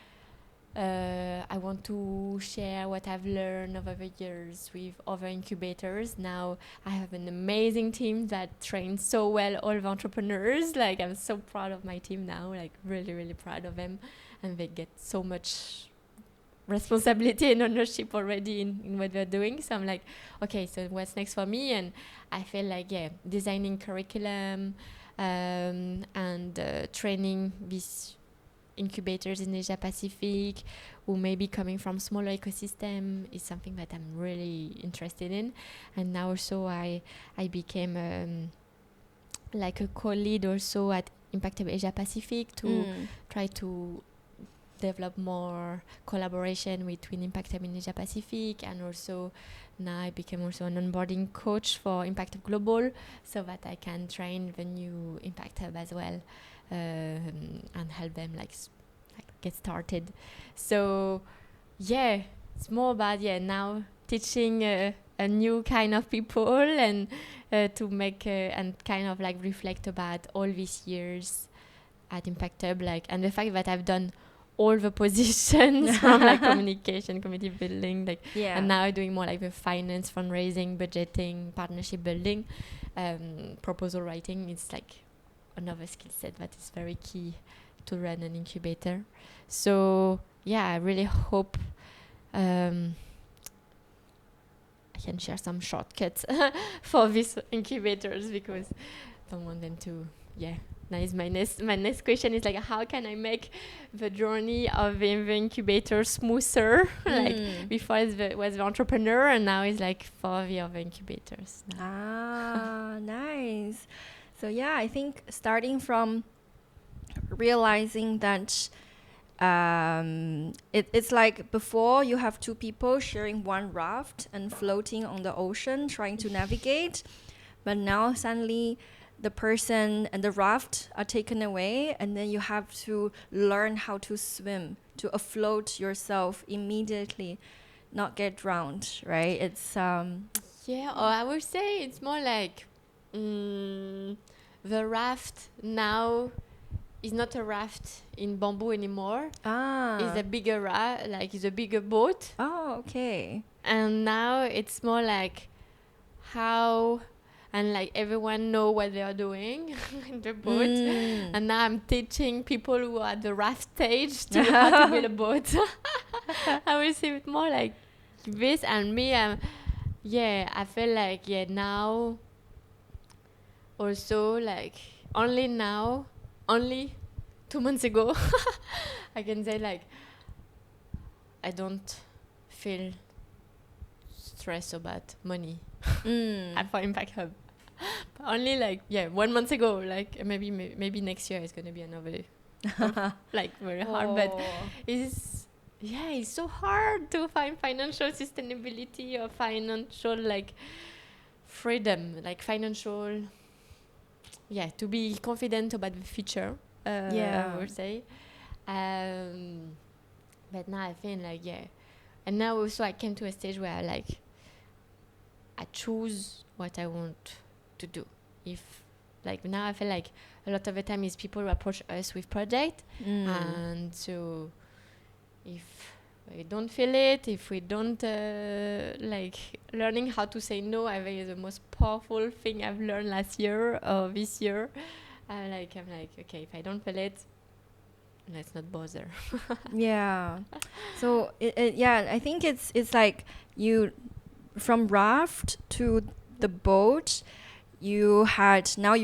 I want to share what I've learned over the years with other incubators. Now I have an amazing team that trains so well all the entrepreneurs. Like I'm so proud of my team now, like really, really proud of them, and they get so much responsibility and ownership already in what they're doing. So I'm like, okay, so what's next for me? And I feel like designing curriculum and training these incubators in Asia Pacific who may be coming from smaller ecosystem is something that I'm really interested in. And now also I became like a co-lead also at Impact Hub Asia Pacific to try to develop more collaboration between Impact Hub in Asia Pacific, and also now I became also an onboarding coach for Impact Hub Global, so that I can train the new Impact Hub as well, and help them like get started. So it's more about now teaching a new kind of people, and to make and kind of like reflect about all these years at Impact Hub, like, and the fact that I've done all the positions from like communication, community building, like, and now I'm doing more like the finance, fundraising, budgeting, partnership building, proposal writing. It's like another skill set that is very key to run an incubator. So I really hope I can share some shortcuts for these incubators, because I don't want them to Nice. My next question is like, how can I make the journey of the incubator smoother? Like before it was the entrepreneur, and now it's like for the other incubators. Nice. So I think starting from realizing that it's like before you have two people sharing one raft and floating on the ocean trying to navigate, but now suddenly the person and the raft are taken away, and then you have to learn how to swim to afloat yourself immediately, not get drowned, right? It's Yeah, or I would say it's more like the raft now is not a raft in bamboo anymore. It's a bigger raft, it's a bigger boat. Oh, okay. And now it's more like how, and like everyone know what they are doing in the boat. And now I'm teaching people who are at the raft stage to how to build a boat. I will see it more like this, and me, I feel like now also like only 2 months ago I can say like I don't feel stress about money for Impact Hub. But only 1 month ago, like maybe next year is gonna be another like very hard, but it's so hard to find financial sustainability or financial like freedom, like financial to be confident about the future. I would say. But now I feel like and now also I came to a stage where I choose what I want to do. If like now I feel like a lot of the time is people who approach us with project, and so if we don't feel it, if we don't learning how to say no, I think is the most powerful thing I've learned last year or this year. I'm like, okay, if I don't feel it, let's not bother. So I think it's like you from raft to the boat, you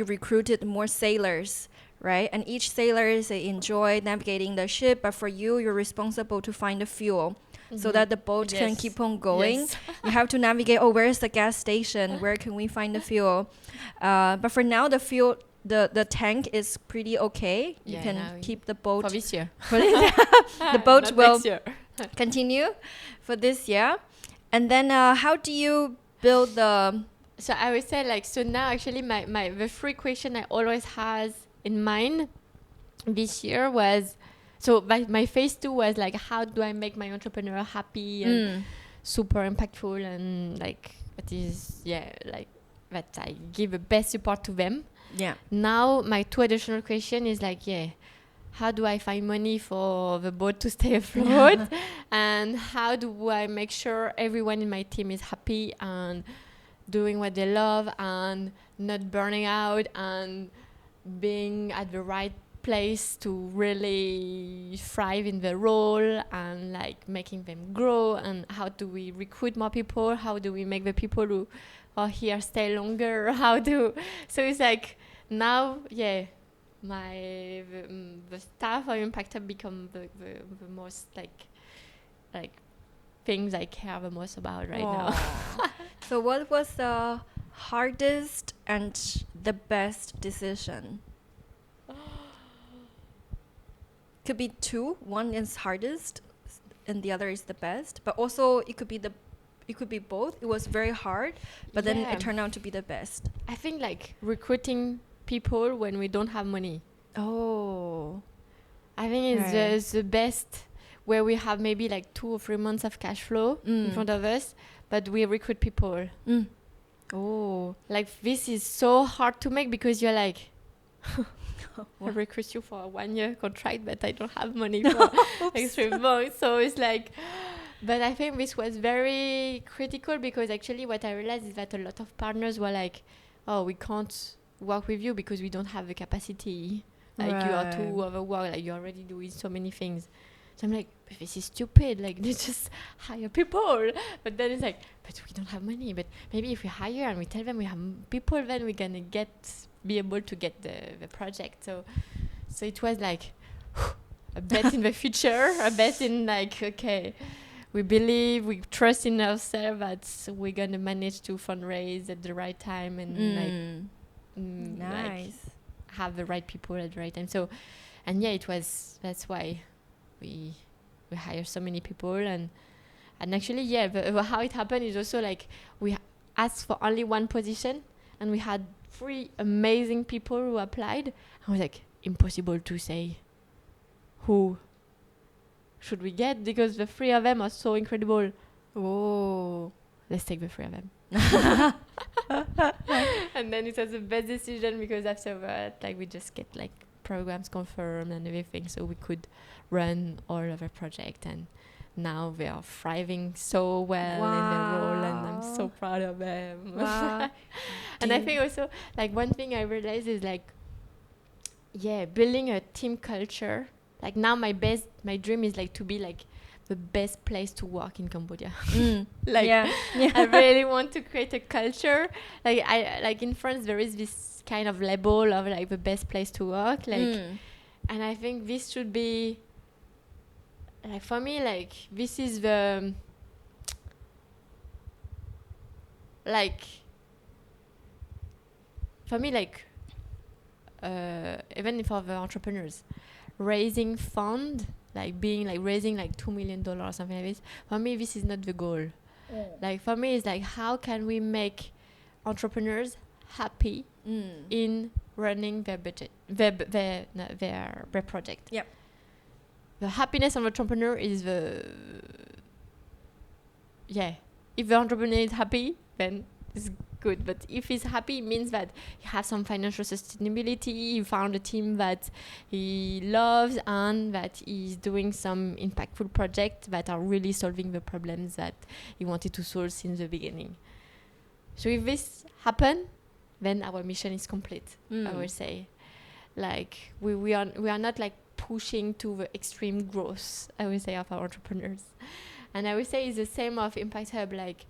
recruited more sailors, right? And each sailor, they enjoy navigating the ship, but for you, you're responsible to find the fuel so that the boat can keep on going. Yes. You have to navigate, where's the gas station? Where can we find the fuel? But for now, the fuel, the tank is pretty okay. You can keep the boat. For this year. The boat will continue for this year. And then how do you build the... So I would say so now actually the three question I always has in mind this year was, so my phase 2 was like, how do I make my entrepreneur happy and super impactful, and that I give the best support to them. Now my 2 additional question is how do I find money for the boat to stay afloat? And how do I make sure everyone in my team is happy and doing what they love and not burning out and being at the right place to really thrive in the role and making them grow? And how do we recruit more people? How do we make the people who are here stay longer? So it's now the staff of Impact Hub become the most things I care the most about right now. So what was the hardest and the best decision? Could be 2. One is hardest and the other is the best, but also it could be both. It was very hard, but then it turned out to be the best. I think recruiting people when we don't have money. I think it's the best, where we have maybe 2 or 3 months of cash flow in front of us, but we recruit people. This is so hard to make because you're I recruit you for a 1-year contract, but I don't have money for 3 months. So it's but I think this was very critical because actually what I realized is that a lot of partners were we can't work with you because we don't have the capacity. You are too overworked, you're already doing so many things. So I'm but this is stupid, they just hire people. But then it's but we don't have money. But maybe if we hire and we tell them we have people, then we're gonna be able to get the project. So it was a bet in the future, a bet in okay, we believe, we trust in ourselves that we're gonna manage to fundraise at the right time and nice. have the right people at the right time. So and yeah, that's why we hire so many people. And actually, yeah, how it happened is also like we asked for only one position, and we had 3 amazing people who applied. I was like, impossible to say who should we get, because the 3 of them are so incredible. Oh. Let's take the 3 of them. And then it was the best decision, because afterward, like, we just get like programs confirmed and everything, so we could run all of our project. And now they are thriving so well in their role, and I'm so proud of them. Wow. And I think also, like, one thing I realized is like, yeah, building a team culture. Like, now my dream is like to be like the best place to work in Cambodia. Like, I really want to create a culture. Like in France, there is this kind of label of like the best place to work. Like, and I think this should be, like, for me, like, this is the, like, for me, like, even for the entrepreneurs, raising fund, like being like raising like $2 million or something like this, for me this is not the goal. Like, for me it's like, how can we make entrepreneurs happy in running their budget, their project. Yep. The happiness of an entrepreneur is if the entrepreneur is happy, then it's good. But if he's happy, it means that he has some financial sustainability, he found a team that he loves, and that he's doing some impactful projects that are really solving the problems that he wanted to solve since the beginning. So if this happens, then our mission is complete, I would say. Like, we are not like pushing to the extreme growth, I would say, of our entrepreneurs. And I would say it's the same of Impact Hub. Like,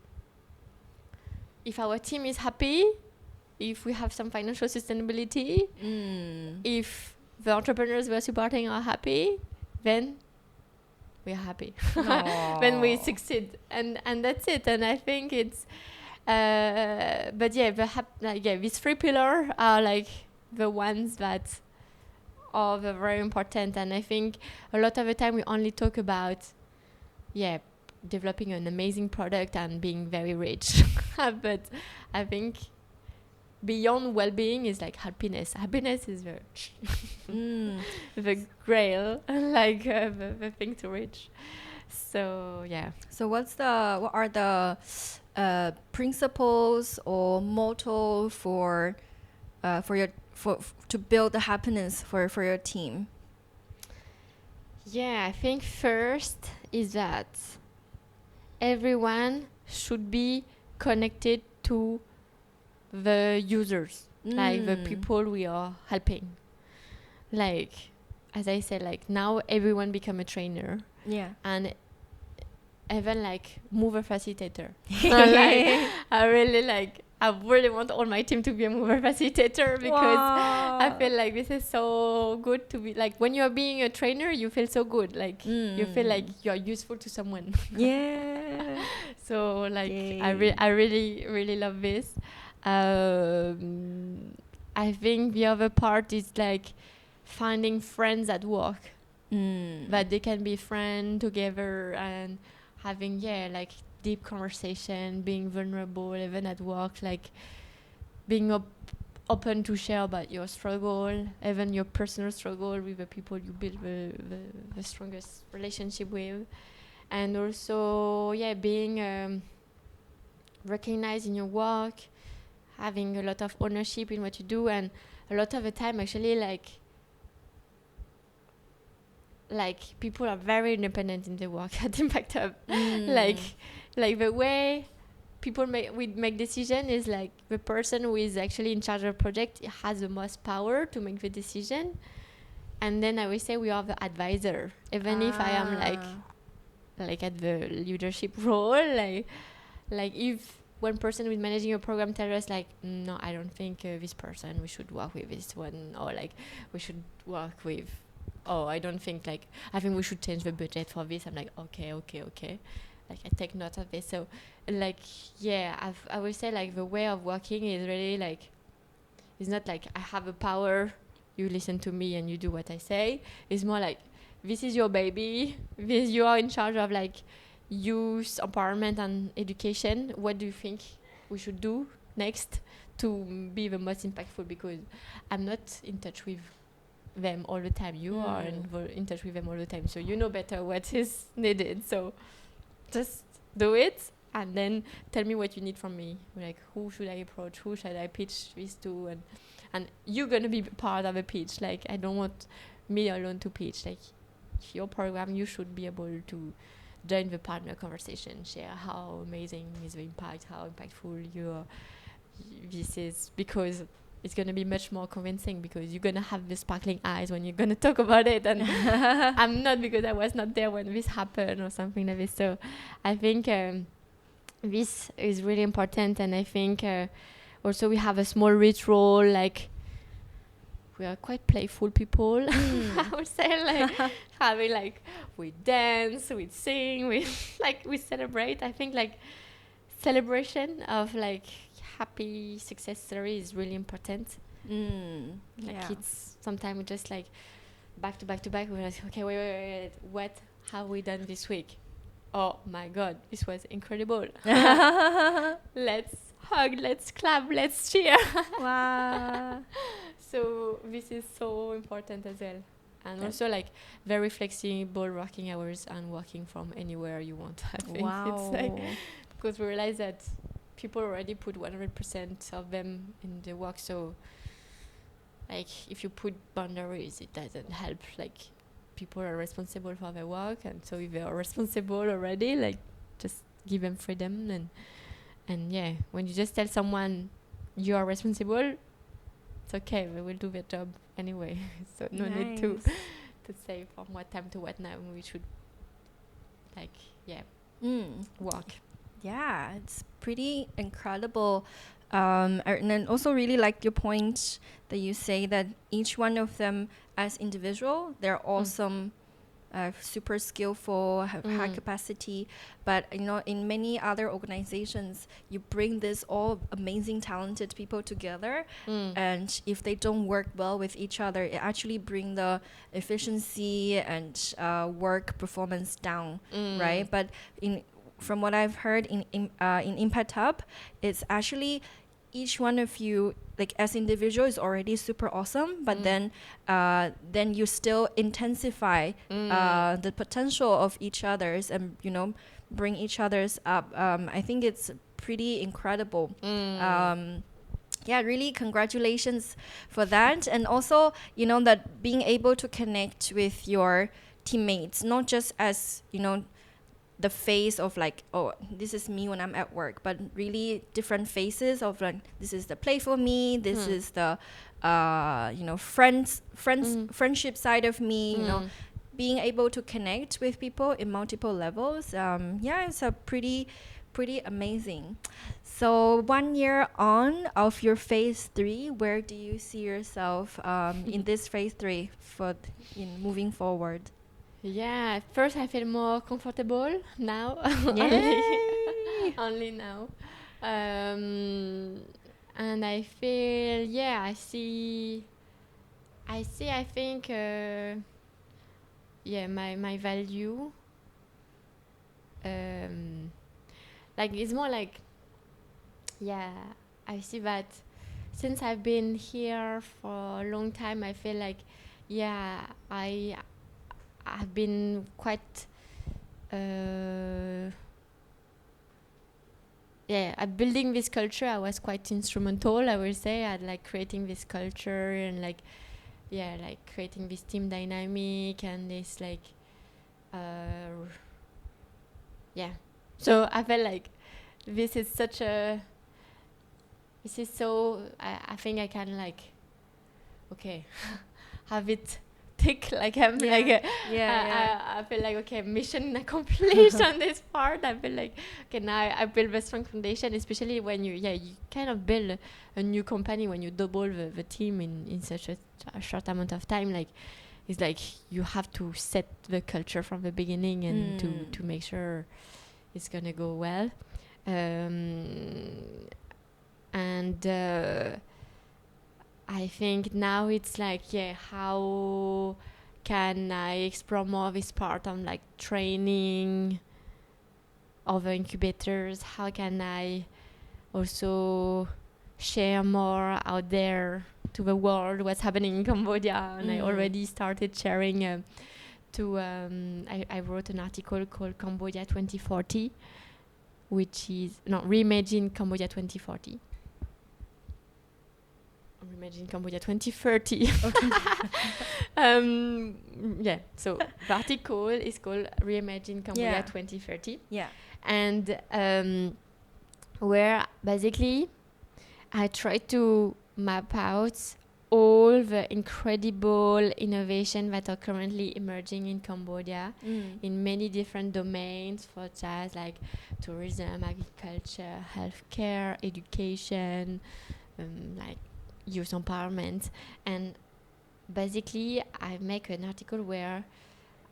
if our team is happy, if we have some financial sustainability, if the entrepreneurs we're supporting are happy, then we are happy. Then we succeed, and that's it. And I think it's but yeah, these 3 pillars are like the ones that are very important. And I think a lot of the time we only talk about developing an amazing product and being very rich. But I think beyond well-being is like happiness. Happiness is the grail, like the thing to reach. So yeah. So what are the principles or motto for to build the happiness for your team? Yeah, I think first is that everyone should be connected to the users, like the people we are helping. Like, as I said, like, now everyone become a trainer. Yeah. And even like mover facilitator. Like, I really want all my team to be a mover facilitator, because I feel like this is so good to be like, when you're being a trainer, you feel so good. Like, you feel like you're useful to someone. Yeah. So like, I really, really love this. I think the other part is like finding friends at work, that they can be friends together and having like deep conversation, being vulnerable even at work, like being open to share about your struggle, even your personal struggle, with the people you build the strongest relationship with. And also being recognized in your work, having a lot of ownership in what you do. And a lot of the time actually like people are very independent in their work at Impact Hub. Like the way people make decision is like the person who is actually in charge of the project has the most power to make the decision. And then I would say we are the advisor, even if I am like at the leadership role, like if one person with managing a program tells us like, no, I don't think this person, we should work with this one, or like we should work with, I don't think, like, I think we should change the budget for this. I'm like, okay. Like, I take note of this. So, like, I would say, like, the way of working is really, like, it's not like I have a power you listen to me and you do what I say. It's more like, this is your baby. You are in charge of like youth empowerment and education. What do you think we should do next to be the most impactful? Because I'm not in touch with them all the time. You are in touch with them all the time. So you know better what is needed. So just do it and then tell me what you need from me. Like, who should I approach? Who should I pitch this to? And you're going to be part of a pitch. Like, I don't want me alone to pitch. Like, your program, you should be able to join the partner conversation, share how amazing is the impact, how impactful this is, because it's going to be much more convincing, because you're going to have the sparkling eyes when you're going to talk about it. And I'm not, because I was not there when this happened or something like this. So I think this is really important. And I think also we have a small ritual, like, we are quite playful people. I would say, like, having like, we dance, we sing, we celebrate. I think like celebration of like happy success story is really important. Like, it's sometimes we just like back to back. We're like, okay, wait, what have we done this week? Oh my God, this was incredible. Let's hug, let's clap, let's cheer. Wow. So this is so important as well. And also like very flexible working hours and working from anywhere you want. I think it's like, because we realize that people already put 100% of them in the work. So like, if you put boundaries, it doesn't help. Like, people are responsible for their work, and so if they are responsible already, like, just give them freedom. And yeah, when you just tell someone you are responsible, it's okay, we will do their job anyway. So no need to say from what time to what time we should, like, work. Yeah, it's pretty incredible. And then also really like your point that you say that each one of them as individual, they're awesome, super skillful, have high capacity. But, you know, in many other organizations, you bring this all amazing, talented people together. And if they don't work well with each other, it actually bring the efficiency and work performance down, right? But from what I've heard in Impact Hub, it's actually each one of you, like, as individual is already super awesome, but then you still intensify the potential of each other's, and, you know, bring each other's up. I think it's pretty incredible. Yeah, really congratulations for that. And also, you know, that being able to connect with your teammates, not just as, you know, the face of like, oh, this is me when I'm at work, but really different faces of like, this is the playful me, this is the you know, friendship side of me, you know, being able to connect with people in multiple levels. Yeah, it's a pretty amazing. So 1 year on of your phase 3, where do you see yourself in this phase 3 in moving forward? Yeah, at first I feel more comfortable now. Only now. And I feel, I think, my value, like, it's more like, I see that since I've been here for a long time, I feel like, I've been quite, at building this culture. I was quite instrumental, I would say, at like creating this culture and like creating this team dynamic and this like, So I felt like this is I think I can like, okay, have it tick, like I'm I feel like, okay, mission accomplished on this part. I feel like, okay, now I build a strong foundation, especially when you kind of build a new company, when you double the team in such a short amount of time. Like, it's like you have to set the culture from the beginning and to make sure it's gonna go well. I think now it's like, how can I explore more this part of like training other incubators? How can I also share more out there to the world what's happening in Cambodia? And I already started sharing I wrote an article called Cambodia 2040, which is Reimagine Cambodia 2040. Reimagine Cambodia 2030. Okay. So the article is called Reimagine Cambodia 2030. Yeah. And where basically I try to map out all the incredible innovation that are currently emerging in Cambodia in many different domains, such as like tourism, agriculture, healthcare, education, like youth empowerment. And basically I make an article where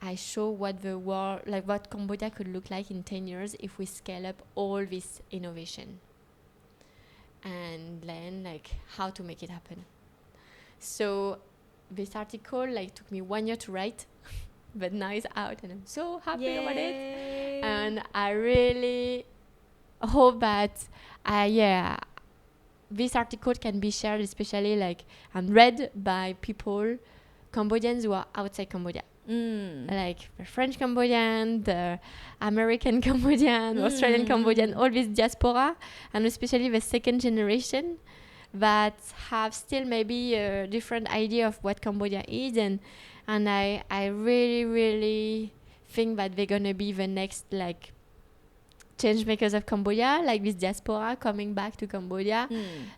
I show what the world, like what Cambodia could look like in 10 years if we scale up all this innovation, and then like how to make it happen. So this article like took me 1 year to write, but now it's out and I'm so happy about it. And I really hope that this article can be shared, especially like and read by people, Cambodians who are outside Cambodia. Like the French Cambodian, the American Cambodian, Australian Cambodian, all this diaspora, and especially the second generation that have still maybe a different idea of what Cambodia is, and I really, really think that they're gonna be the next like change makers of Cambodia, like this diaspora coming back to Cambodia,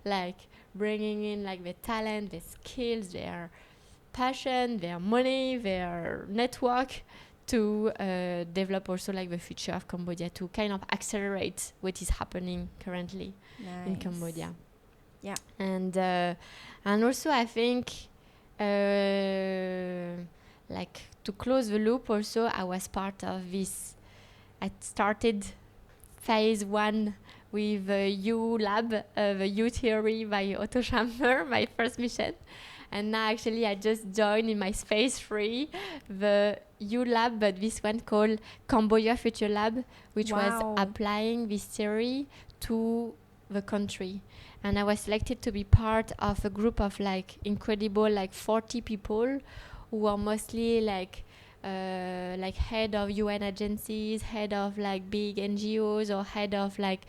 like bringing in like the talent, the skills, their passion, their money, their network to develop also like the future of Cambodia, to kind of accelerate what is happening currently in Cambodia. Yeah. And also I think like to close the loop also, I was part of this. I started phase 1 with the U Lab, the U Theory by Otto Schammer, my first mission. And now actually I just joined in my phase 3 the U Lab, but this one called Cambodia Future Lab, which was applying this theory to the country. And I was selected to be part of a group of like incredible like 40 people who are mostly like head of UN agencies, head of like big NGOs, or head of like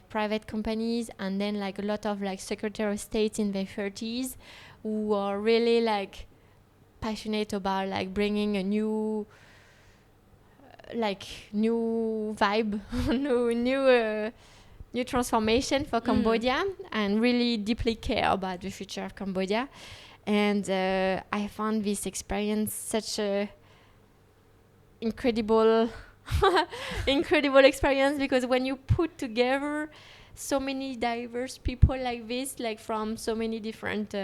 private companies, and then like a lot of like Secretary of State in their 30s who are really like passionate about like bringing a new vibe, new transformation for Cambodia, and really deeply care about the future of Cambodia. And I found this experience such a incredible experience, because when you put together so many diverse people like this, like from so many different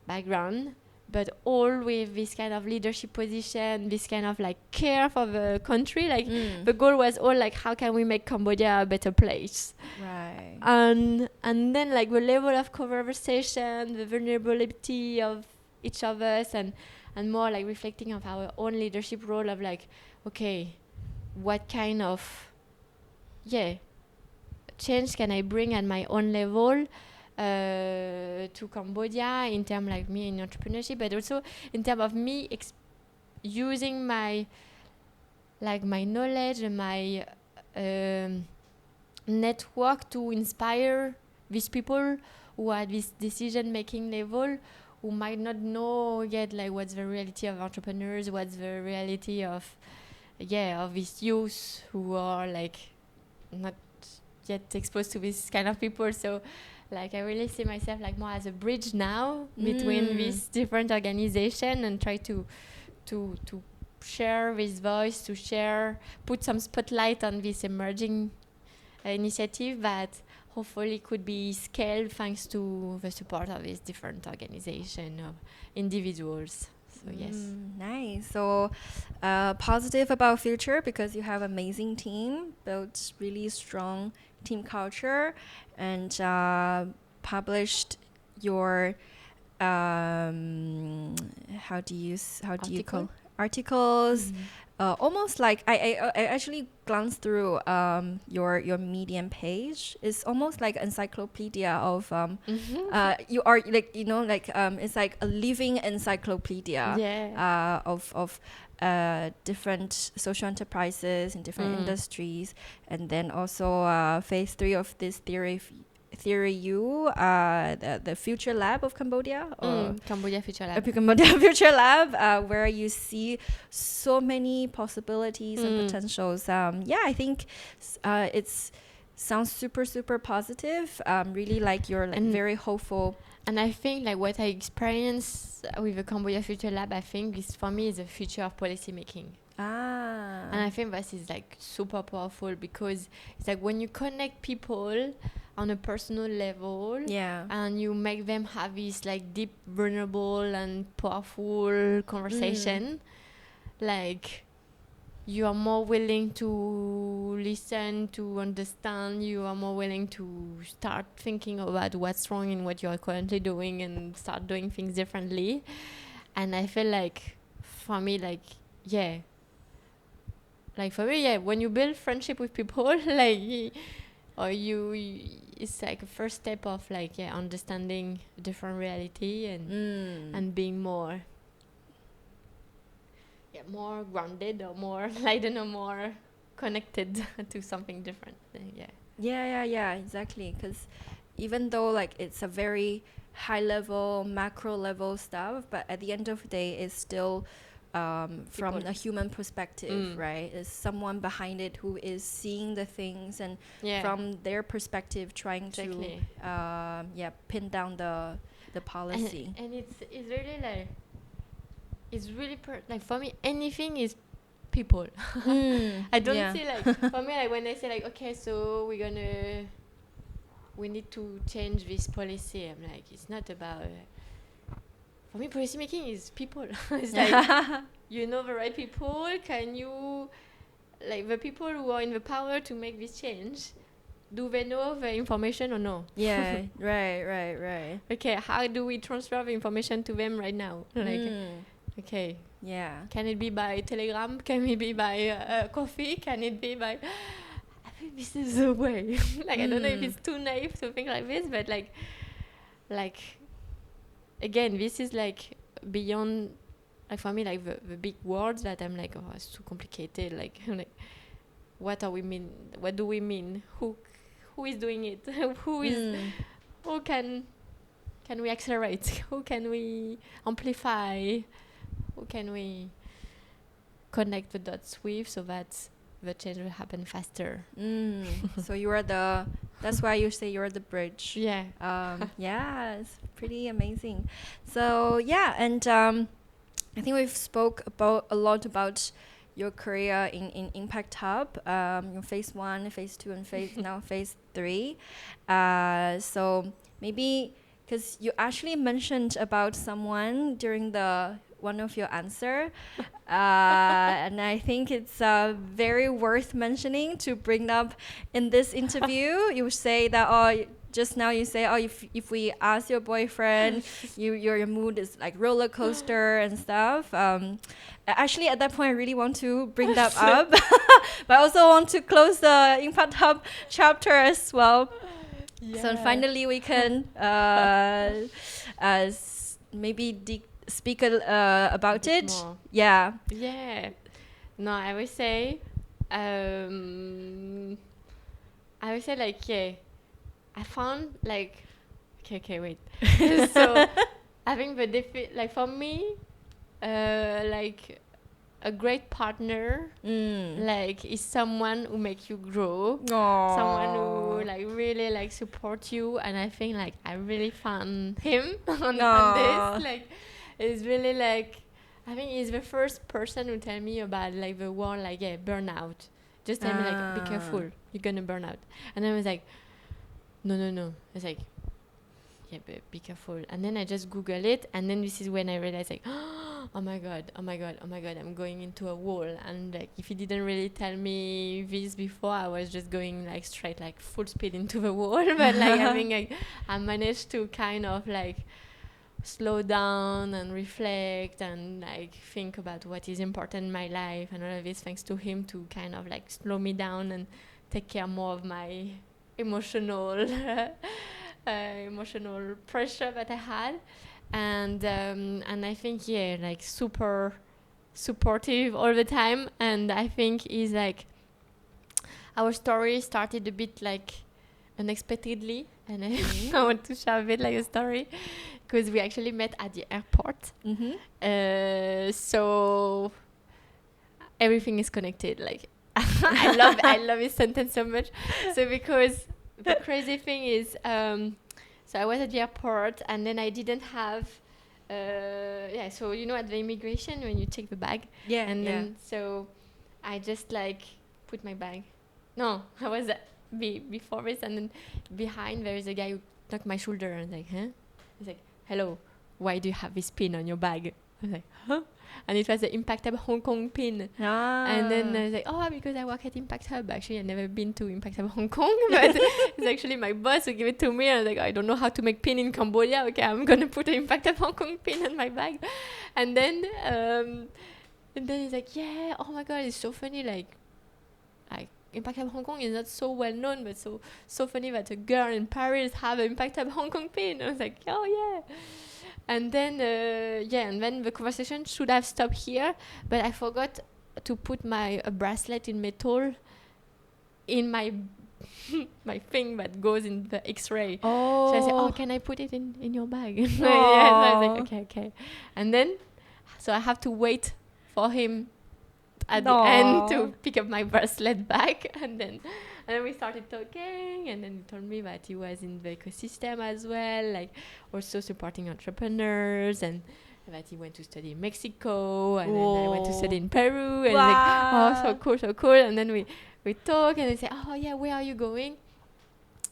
background, but all with this kind of leadership position, this kind of like care for the country, like the goal was all like, how can we make Cambodia a better place? Right. And then like the level of conversation, the vulnerability of each of us, and more like reflecting of our own leadership role of like, okay, what kind of change can I bring at my own level to Cambodia, in terms like me in entrepreneurship, but also in terms of me using my knowledge and my network to inspire these people who are at this decision making level, who might not know yet like what's the reality of entrepreneurs, what's the reality of these youth who are like not yet exposed to this kind of people. So like I really see myself like more as a bridge now between these different organizations, and try to share this voice, to put some spotlight on this emerging initiative that hopefully could be scaled thanks to the support of these different organizations, of individuals. So yes. Nice. So positive about future, because you have amazing team, built really strong team culture, and published your how do you call articles? Almost like I actually glanced through your Medium page. It's almost like encyclopedia of you are like it's like a living encyclopedia of different social enterprises in different industries, and then also phase 3 of this theory U, the Future Lab of Cambodia, or Cambodia Future Lab. Cambodia Future Lab, where you see so many possibilities and potentials. I think it's sounds super positive. Really like you're like very hopeful. And I think like what I experienced with the Cambodia Future Lab, I think is for me is the future of policy making. And I think this is like super powerful because it's like when you connect people on a personal level, and you make them have this like deep, vulnerable and powerful conversation, like you are more willing to listen, to understand, you are more willing to start thinking about what's wrong in what you are currently doing and start doing things differently. And I feel like for me, like when you build friendship with people, like it's like a first step of like understanding a different reality and being more more grounded or more more connected to something different. Exactly, because even though like it's a very high level macro level stuff, but at the end of the day it's still from a human perspective, right? There's someone behind it who is seeing the things and from their perspective trying to pin down the policy. And it's really like like for me anything is people. I don't see like for me like when I say like okay, so we need to change this policy, I'm like it's not about for me policy making is people. It's like you know the right people, can you like the people who are in the power to make this change, do they know the information or no? Right. Okay, how do we transfer the information to them right now? Like okay, can it be by telegram, can it be by coffee, can it be by I think this is the way. Like I don't know if it's too naive to think like this, but like again, this is like beyond like for me like the big words that I'm like, oh, it's too complicated, like what do we mean, who is doing it, who can we accelerate, who can we amplify, who can we connect the dots with so that the change will happen faster. So you are that's why you say you're the bridge. It's pretty amazing. So and I think we've spoke a lot about your career in Impact Hub, your phase 1, phase 2, and now phase 3. So maybe because you actually mentioned about someone during one of your answer, and I think it's very worth mentioning to bring up in this interview. You say that just now you say if we ask your boyfriend, your mood is like roller coaster and stuff. Actually, at that point, I really want to bring that up, but I also want to close the Impact Hub chapter as well. So finally, we can maybe speak about it. More. No, I would say like I found like okay wait. So I think like for me like a great partner like is someone who makes you grow. Aww. Someone who like really like support you, and I think like I really found him on this. Like it's really like I think he's the first person who tell me about like the word like burnout. Just tell me like be careful, you're gonna burn out. And I was like no. It's like be careful. And then I just Google it, and then this is when I realized like, oh my god, I'm going into a wall. And like, if he didn't really tell me this before, I was just going like straight, like full speed into the wall. But like, I think like, I managed to kind of like slow down and reflect and like think about what is important in my life and all of this, thanks to him, to kind of like slow me down and take care more of my emotional pressure that I had. And I think like super supportive all the time. And I think he's like, our story started a bit like unexpectedly, and I want to share a bit like a story, because we actually met at the airport. So everything is connected. Like I love this sentence so much. So because the crazy thing is, so I was at the airport, and then I didn't have so you know, at the immigration when you take the bag, and then so I just like put my bag. No, I was before this, and then behind there is a guy who knocked my shoulder, and like, huh? He's like, hello, why do you have this pin on your bag? I was like, huh? And it was the Impact Hub Hong Kong pin. And then I was like, oh, because I work at Impact Hub. Actually, I've never been to Impact Hub Hong Kong, but it's actually my boss who gave it to me. And I was like, I don't know how to make pin in Cambodia. Okay, I'm going to put an Impact Hub Hong Kong pin on my bag. And then he's like, yeah, oh my God, it's so funny. Like Impact Hub Hong Kong is not so well known, but so funny that a girl in Paris have an Impact Hub Hong Kong pin. I was like, oh yeah. And then and then the conversation should have stopped here, but I forgot to put my bracelet in metal in my my thing that goes in the X-ray. So I said, oh, can I put it in your bag? So I was like, okay. And then so I have to wait for him at the end to pick up my bracelet back, and then we started talking, and then he told me that he was in the ecosystem as well, like also supporting entrepreneurs, and that he went to study in Mexico, and then I went to study in Peru, and like, oh, so cool. And then we talk, and I say, oh yeah, where are you going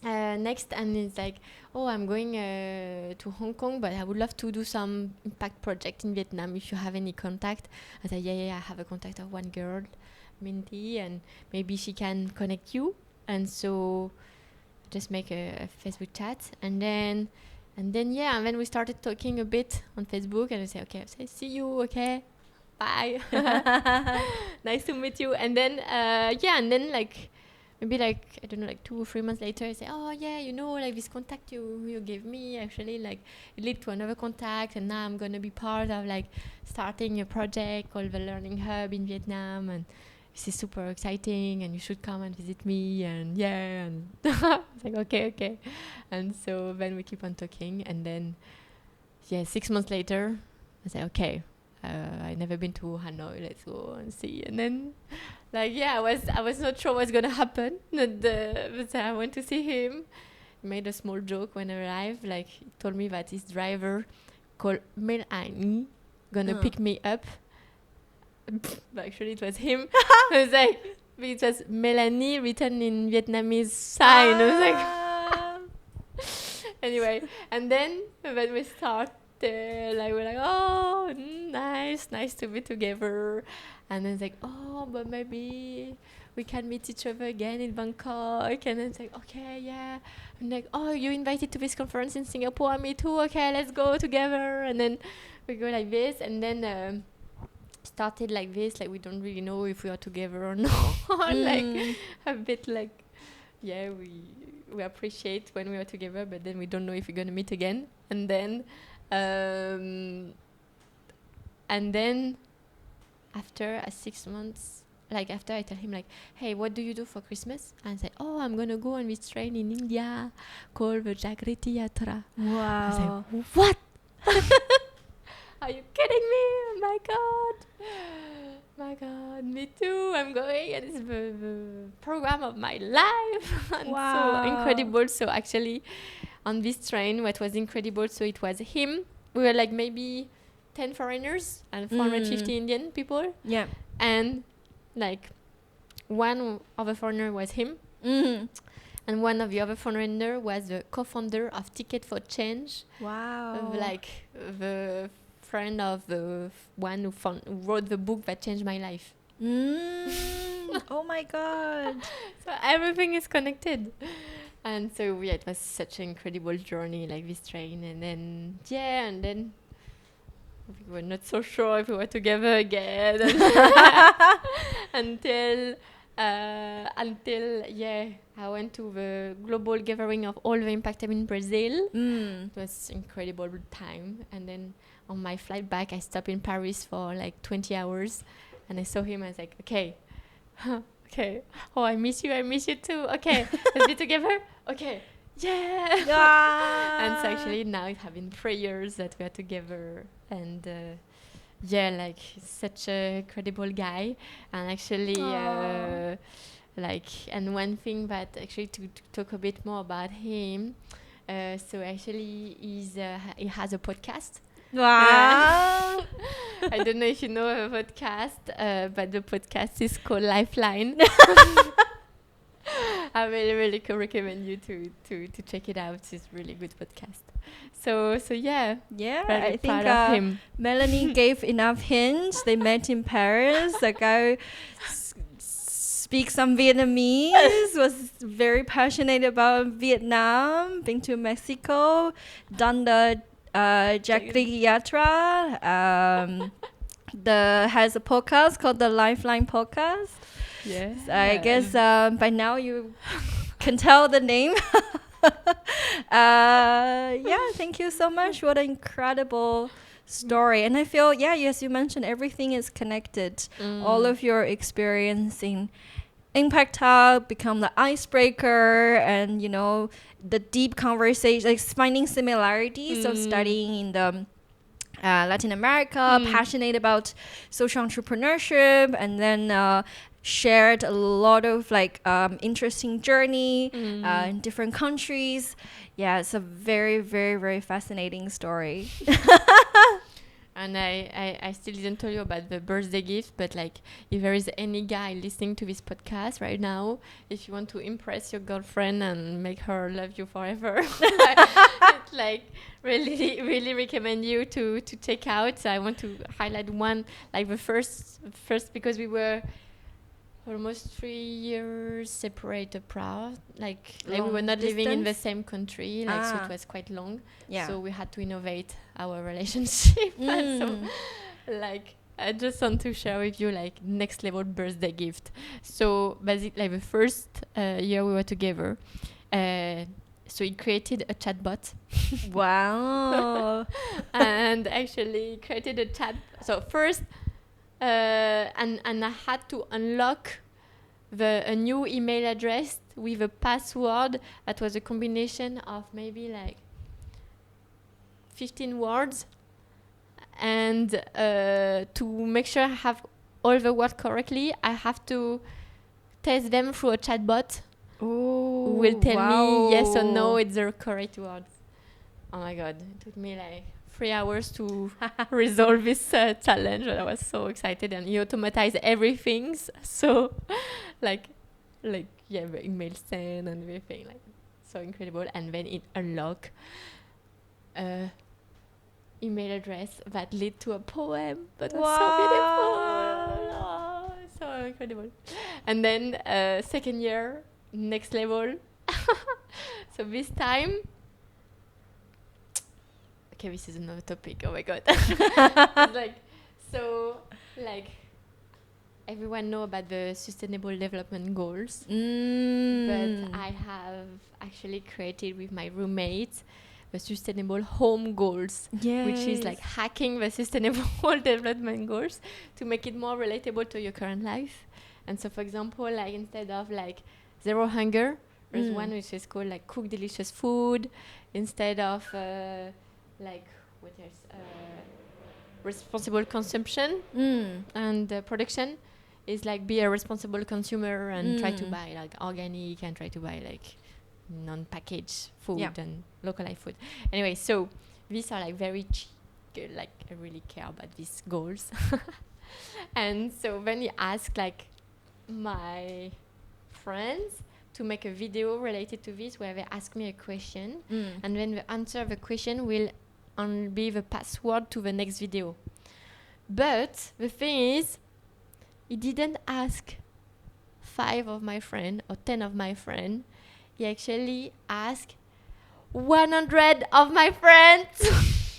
next? And it's like, oh, I'm going to Hong Kong, but I would love to do some impact project in Vietnam if you have any contact. I said, yeah, I have a contact of one girl, Mindy, and maybe she can connect you. And so just make a Facebook chat, and then we started talking a bit on Facebook, and I say, okay, I say, see you, okay, bye. Nice to meet you. And then and then like maybe like, I don't know, like 2 or 3 months later, I say, oh yeah, you know, like this contact you gave me, actually like it led to another contact, and now I'm gonna be part of like starting a project called the Learning Hub in Vietnam, and this is super exciting, and you should come and visit me. And and it's like, okay. And so then we keep on talking, and then 6 months later I say, okay, I never been to Hanoi, let's go and see. And then like I was not sure what's gonna happen, but I went to see him. He made a small joke when I arrived, like he told me that his driver called Mélanie gonna pick me up. But actually it was him. I was like, it was Mélanie written in Vietnamese sign. I was like anyway, and then when we start like we're like, oh, nice to be together. And then it's like, oh, but maybe we can meet each other again in Bangkok. And then it's like, okay, yeah. I'm like, oh, you invited to this conference in Singapore, me too, okay, let's go together. And then we go like this, and then started like this, like we don't really know if we are together or not. Like a bit like, yeah, we appreciate when we are together, but then we don't know if we're gonna meet again. And then after 6 months, like after I tell him like, hey, what do you do for Christmas? And I say, oh, I'm gonna go on this train in India called the Jagriti Yatra. Wow. I was like, what? Are you kidding me? Oh my God, me too, I'm going, and it's the program of my life. And so incredible. So actually on this train, what was incredible, so it was him, we were like maybe 10 foreigners and 450 Indian people, and like one of the foreigner was him, And one of the other founder was the co-founder of Ticket for Change, Wow. like the friend of the one who wrote the book that changed my life. Oh my God. So everything is connected. And so it was such an incredible journey, like this train. And then we were not so sure if we were together again until I went to the global gathering of all the Impact Hub in Brazil. It was incredible time. And then on my flight back, I stopped in Paris for like 20 hours, and I saw him. I was like, okay. Oh, I miss you too. Okay, let's be together. Okay, yeah. And so actually now it has been 3 years that we are together, and like he's such a credible guy. And actually, and one thing that actually to talk a bit more about him. So actually, he has a podcast. Wow. I don't know if you know a podcast, but the podcast is called Lifeline. I really recommend you to check it out. It's a really good podcast. So yeah. Yeah, very I proud think of him. Mélanie gave enough hints. They met in Paris. The guy speaks some Vietnamese, was very passionate about Vietnam, been to Mexico, done the Jagdi Yatra, has a podcast called the Lifeline Podcast. Yeah. So I guess by now you can tell the name. Thank you so much. What an incredible story. And I feel, as you mentioned, everything is connected. All of your experience in Impact Hub become the icebreaker, and the deep conversation, like finding similarities of studying in the Latin America, passionate about social entrepreneurship, and then shared a lot of interesting journey in different countries. Yeah, it's a very, very, very fascinating story. And I still didn't tell you about the birthday gift, but if there is any guy listening to this podcast right now, if you want to impress your girlfriend and make her love you forever, it's really recommend you to check out. So I want to highlight one, the first because we were almost 3 years separated abroad. We were not living in the same country, so it was quite long. Yeah. So we had to innovate our relationship. So, I just want to share with you next level birthday gift. So basically, the first year we were together, so he created a chatbot. Wow. And actually created a chat. So first. And I had to unlock a new email address with a password that was a combination of maybe 15 words, and to make sure I have all the words correctly, I have to test them through a chatbot who will tell me yes or no it's the correct words. Oh my god, it took me 3 hours to resolve this challenge, and I was so excited. And he automatized everything, so the email send and everything, so incredible. And then it unlocked email address that led to a poem that was so beautiful. Oh, so incredible. And then second year, next level. So this time, okay, this is another topic. Oh my god. Everyone know about the Sustainable Development Goals, but I have actually created with my roommates the Sustainable Home Goals, which is hacking the Sustainable Development Goals to make it more relatable to your current life. And so, for example, instead of zero hunger, there's one which is called cook delicious food. Instead of what else? Responsible consumption and production is be a responsible consumer and try to buy organic and try to buy non-packaged food and localized food. Anyway, so these are very cheap. I really care about these goals. And so when you ask my friends to make a video related to this where they ask me a question, and then the answer of the question will be the password to the next video. But the thing is, he didn't ask 5 of my friends or 10 of my friends. He actually asked 100 of my friends.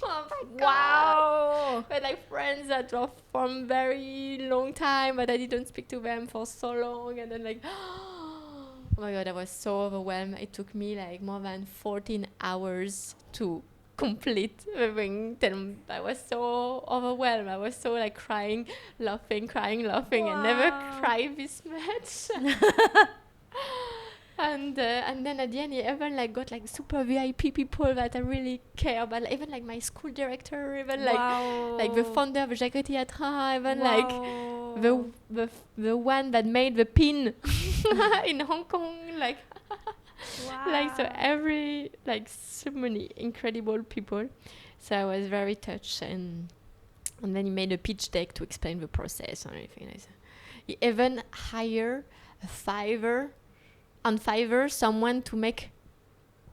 Oh my God. Wow. But like friends that were from very long time, but I didn't speak to them for so long. And then like, oh my God, I was so overwhelmed. It took me like more than 14 hours to complete everything. Then I was so overwhelmed. I was so like crying, laughing. Wow. I never cried this much. And then at the end, he even like got like super VIP people that I really care about. Like, even like my school director, even like the founder of Jacques Theatre, even like the one that made the pin in Hong Kong, like. Like so every like so many incredible people. So I was very touched, and then he made a pitch deck to explain the process and everything like that. He even hired on Fiverr someone to make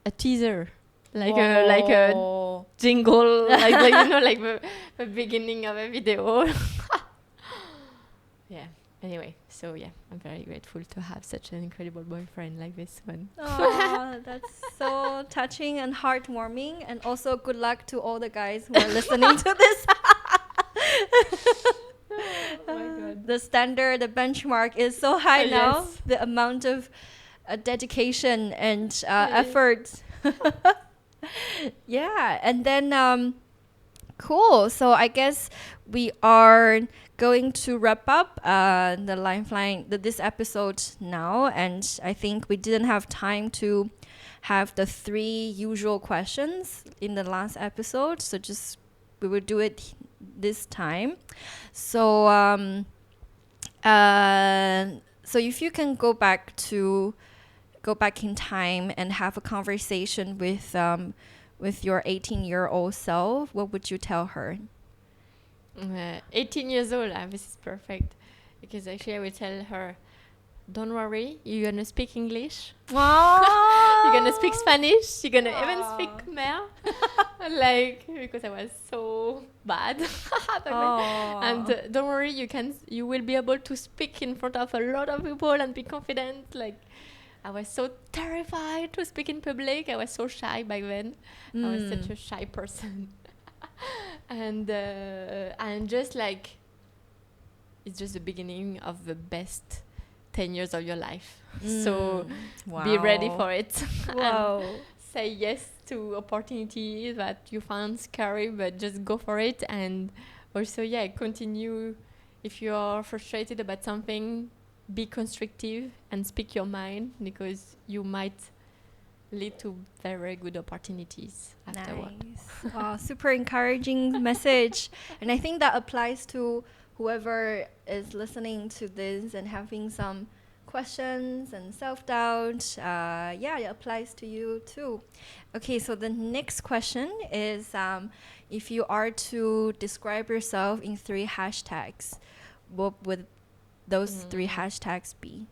a teaser, like a jingle, like like the beginning of a video. Yeah. Anyway, so yeah, I'm very grateful to have such an incredible boyfriend like this one. Oh, that's so touching and heartwarming. And also good luck to all the guys who are listening to this. Oh my God. The standard, the benchmark is so high now. Yes. The amount of dedication and effort. Yeah, and then cool. So I guess we are going to wrap up the Lifeline, this episode now, and I think we didn't have time to have the 3 usual questions in the last episode, so we will do it this time. So so if you can go back in time and have a conversation with your 18-year-old self, what would you tell her? 18 years old, this is perfect, because actually I will tell her, don't worry, you're gonna speak English. Wow. You're gonna speak Spanish. You're gonna even speak Khmer. Like, because I was so bad. And don't worry, you will be able to speak in front of a lot of people and be confident. Like, I was so terrified to speak in public. I was so shy back then. I was such a shy person. And just like, it's just the beginning of the best 10 years of your life. So be ready for it. Wow. And say yes to opportunities that you find scary, but just go for it. And also, continue. If you are frustrated about something, be constructive and speak your mind, because you might lead to very good opportunities afterward. Nice. Wow, super encouraging message. And I think that applies to whoever is listening to this and having some questions and self-doubt. It applies to you too. Okay, so the next question is, if you are to describe yourself in 3 hashtags, what would those 3 hashtags be?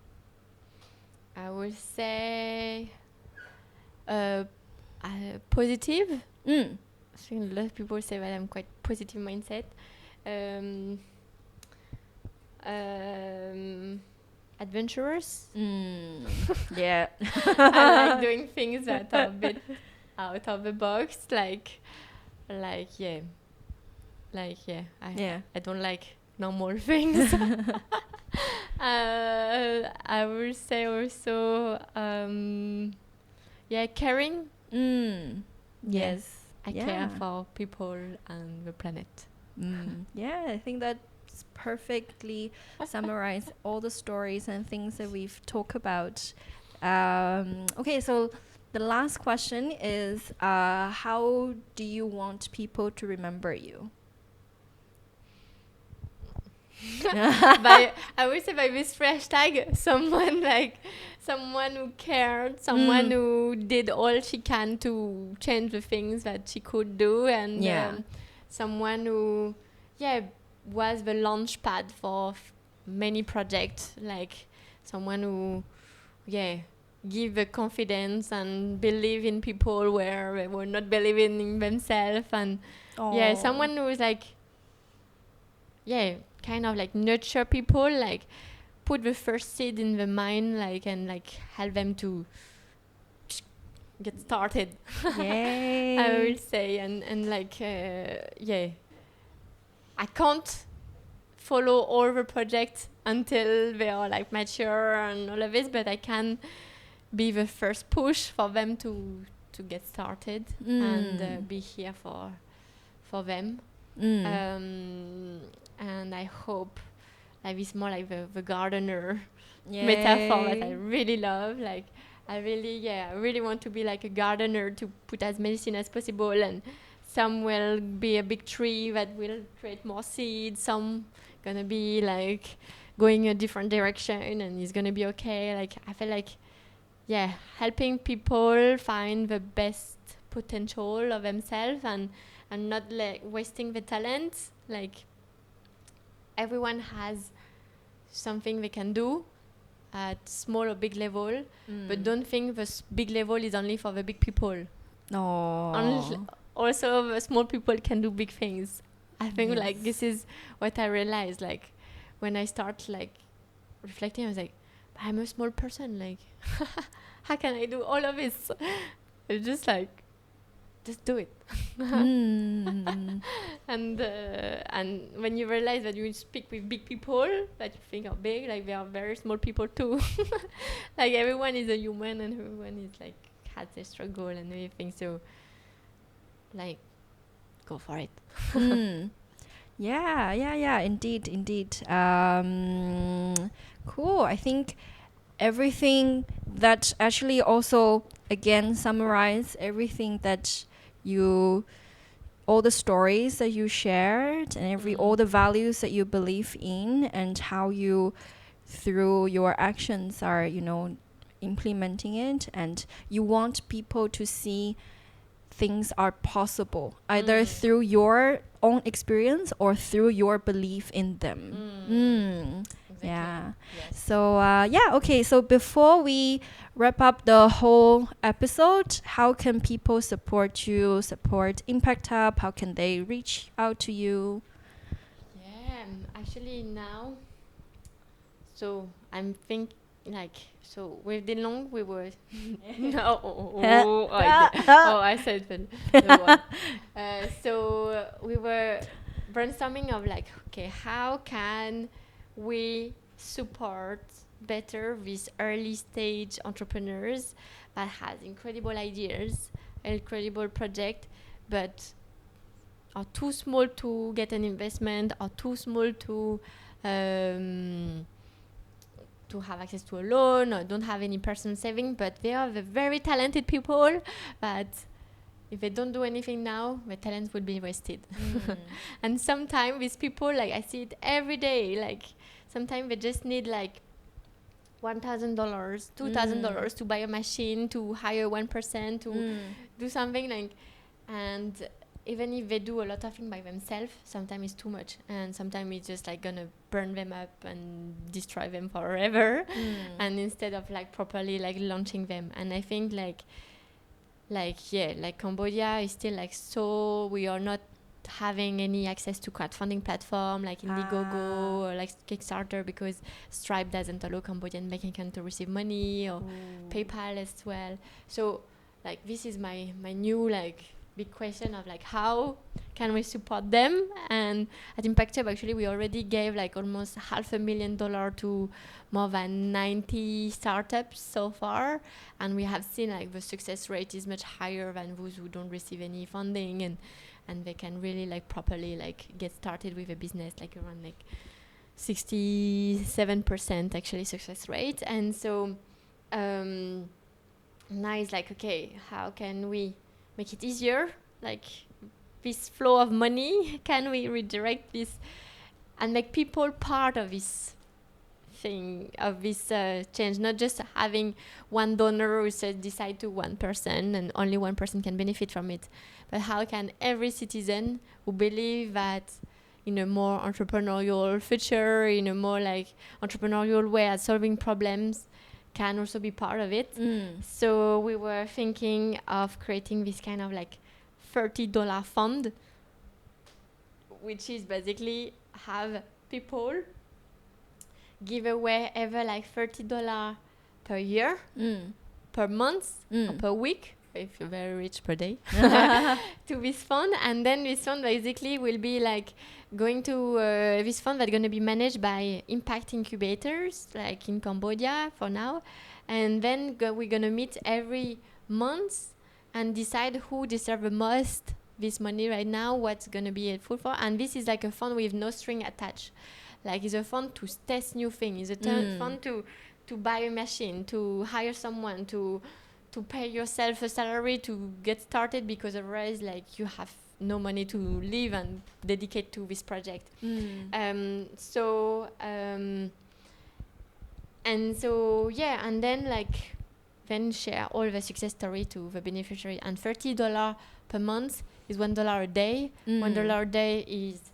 I would say positive. I think a lot of people say that I'm quite positive mindset. Adventurous. Yeah. I like doing things that are a bit out of the box. I don't like normal things. I would say also, caring. Yes. I care for people and the planet. Yeah, I think that's perfectly summarize all the stories and things that we've talked about. Okay, so the last question is, how do you want people to remember you? I would say by this hashtag, someone who cared, someone who did all she can to change the things that she could do, and someone who was the launch pad for many projects, like someone who give the confidence and believe in people where they were not believing in themselves, and someone who is like kind of like nurture people, like put the first seed in the mind, like, and like help them to get started. Yay. I will say, and like I can't follow all the projects until they are like mature and all of this, but I can be the first push for them to get started and be here for them. And I hope like it's more like the gardener metaphor that I really love. Like I really want to be like a gardener, to put as many seeds as possible, and some will be a big tree that will create more seeds, some gonna be like going a different direction and it's gonna be okay. Like I feel like helping people find the best potential of themselves and not like wasting the talent. Like everyone has something they can do at small or big level, but don't think the big level is only for the big people. Also the small people can do big things. I think like this is what I realized, like when I start like reflecting, I was like, I'm a small person, like how can I do all of this? It's just like, just do it. And when you realize that you speak with big people that you think are big, like they are very small people too. Like everyone is a human and everyone is like has their struggle and everything. So like go for it. Indeed. Cool. I think everything that actually also again summarize everything that all the stories that you shared and all the values that you believe in, and how you through your actions are implementing it, and you want people to see things are possible either through your own experience or through your belief in them. Exactly. Yes. So okay, so before we wrap up the whole episode, how can people support you, support Impact Hub? How can they reach out to you? Actually now, so I'm thinking like, so with Delong we were I said the one. So we were brainstorming of like, okay, how can we support better these early stage entrepreneurs that has incredible ideas, incredible project, but are too small to get an investment, or too small to have access to a loan, or don't have any personal saving, but they are the very talented people, but if they don't do anything now, the talent will be wasted. And sometimes these people, like I see it every day, like sometimes they just need like $1,000, $2,000 to buy a machine, to hire one person, to do something like, and even if they do a lot of things by themselves, sometimes it's too much, and sometimes it's just like gonna burn them up and destroy them forever. And instead of like properly like launching them, and I think like Cambodia is still like, so we are not having any access to crowdfunding platform like Indiegogo or like Kickstarter, because Stripe doesn't allow Cambodian bank account to receive money, or PayPal as well. So like this is my new like big question of like, how can we support them? And at Impact Hub actually we already gave like almost $500,000 to more than 90 startups so far, and we have seen like the success rate is much higher than those who don't receive any funding, and they can really like properly like get started with a business, like around like 67% actually success rate. And so now it's like, okay, how can we make it easier, like this flow of money? Can we redirect this and make people part of this thing, of this change, not just having one donor who says decide to one person and only one person can benefit from it, but how can every citizen who believe that in a more entrepreneurial future, in a more like entrepreneurial way at solving problems, can also be part of it. So we were thinking of creating this kind of like $30 fund, which is basically have people give away ever like $30 per year, per month, or per week, if you're very rich, per day, to this fund. And then this fund basically will be like going to this fund that's going to be managed by impact incubators, like in Cambodia for now. And then we're going to meet every month and decide who deserves the most this money right now, what's going to be helpful for. And this is like a fund with no string attached. Like it's a fund to test new things. It's a fund to buy a machine, to hire someone, to pay yourself a salary to get started, because otherwise like you have no money to live and dedicate to this project. And so then share all the success story to the beneficiary. And $30 per month is $1 a day. $1 a day is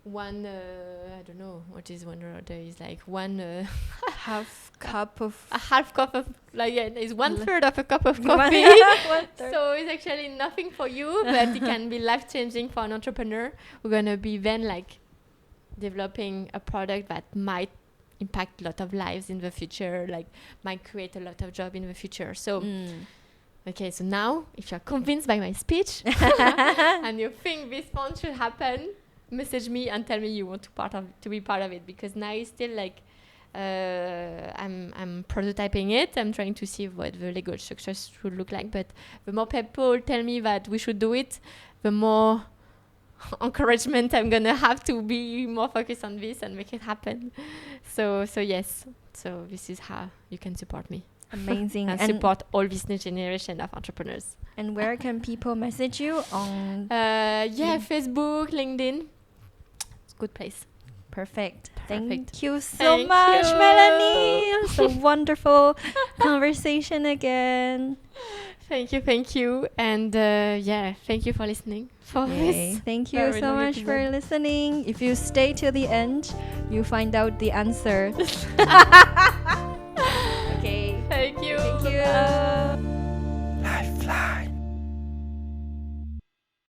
one I don't know what is $1 a day. Is like one half cup of like it's 1/3 of a cup of coffee. So it's actually nothing for you, but it can be life-changing for an entrepreneur. We're gonna be then like developing a product that might impact a lot of lives in the future, like might create a lot of job in the future. So okay, so now if you're convinced by my speech and you think this fund should happen, message me and tell me you want to be part of it, because now it's still like I'm prototyping it. I'm trying to see what the legal structure should look like. But the more people tell me that we should do it, the more encouragement I'm gonna have to be more focused on this and make it happen. So yes. So this is how you can support me. Amazing. and support all this new generation of entrepreneurs. And where can people message you on? Facebook, LinkedIn. It's a good place. Perfect. Thank you so much, Mélanie. It was a wonderful conversation again. Thank you. And thank you for listening. Thank you so much for listening. If you stay till the end, you find out the answer.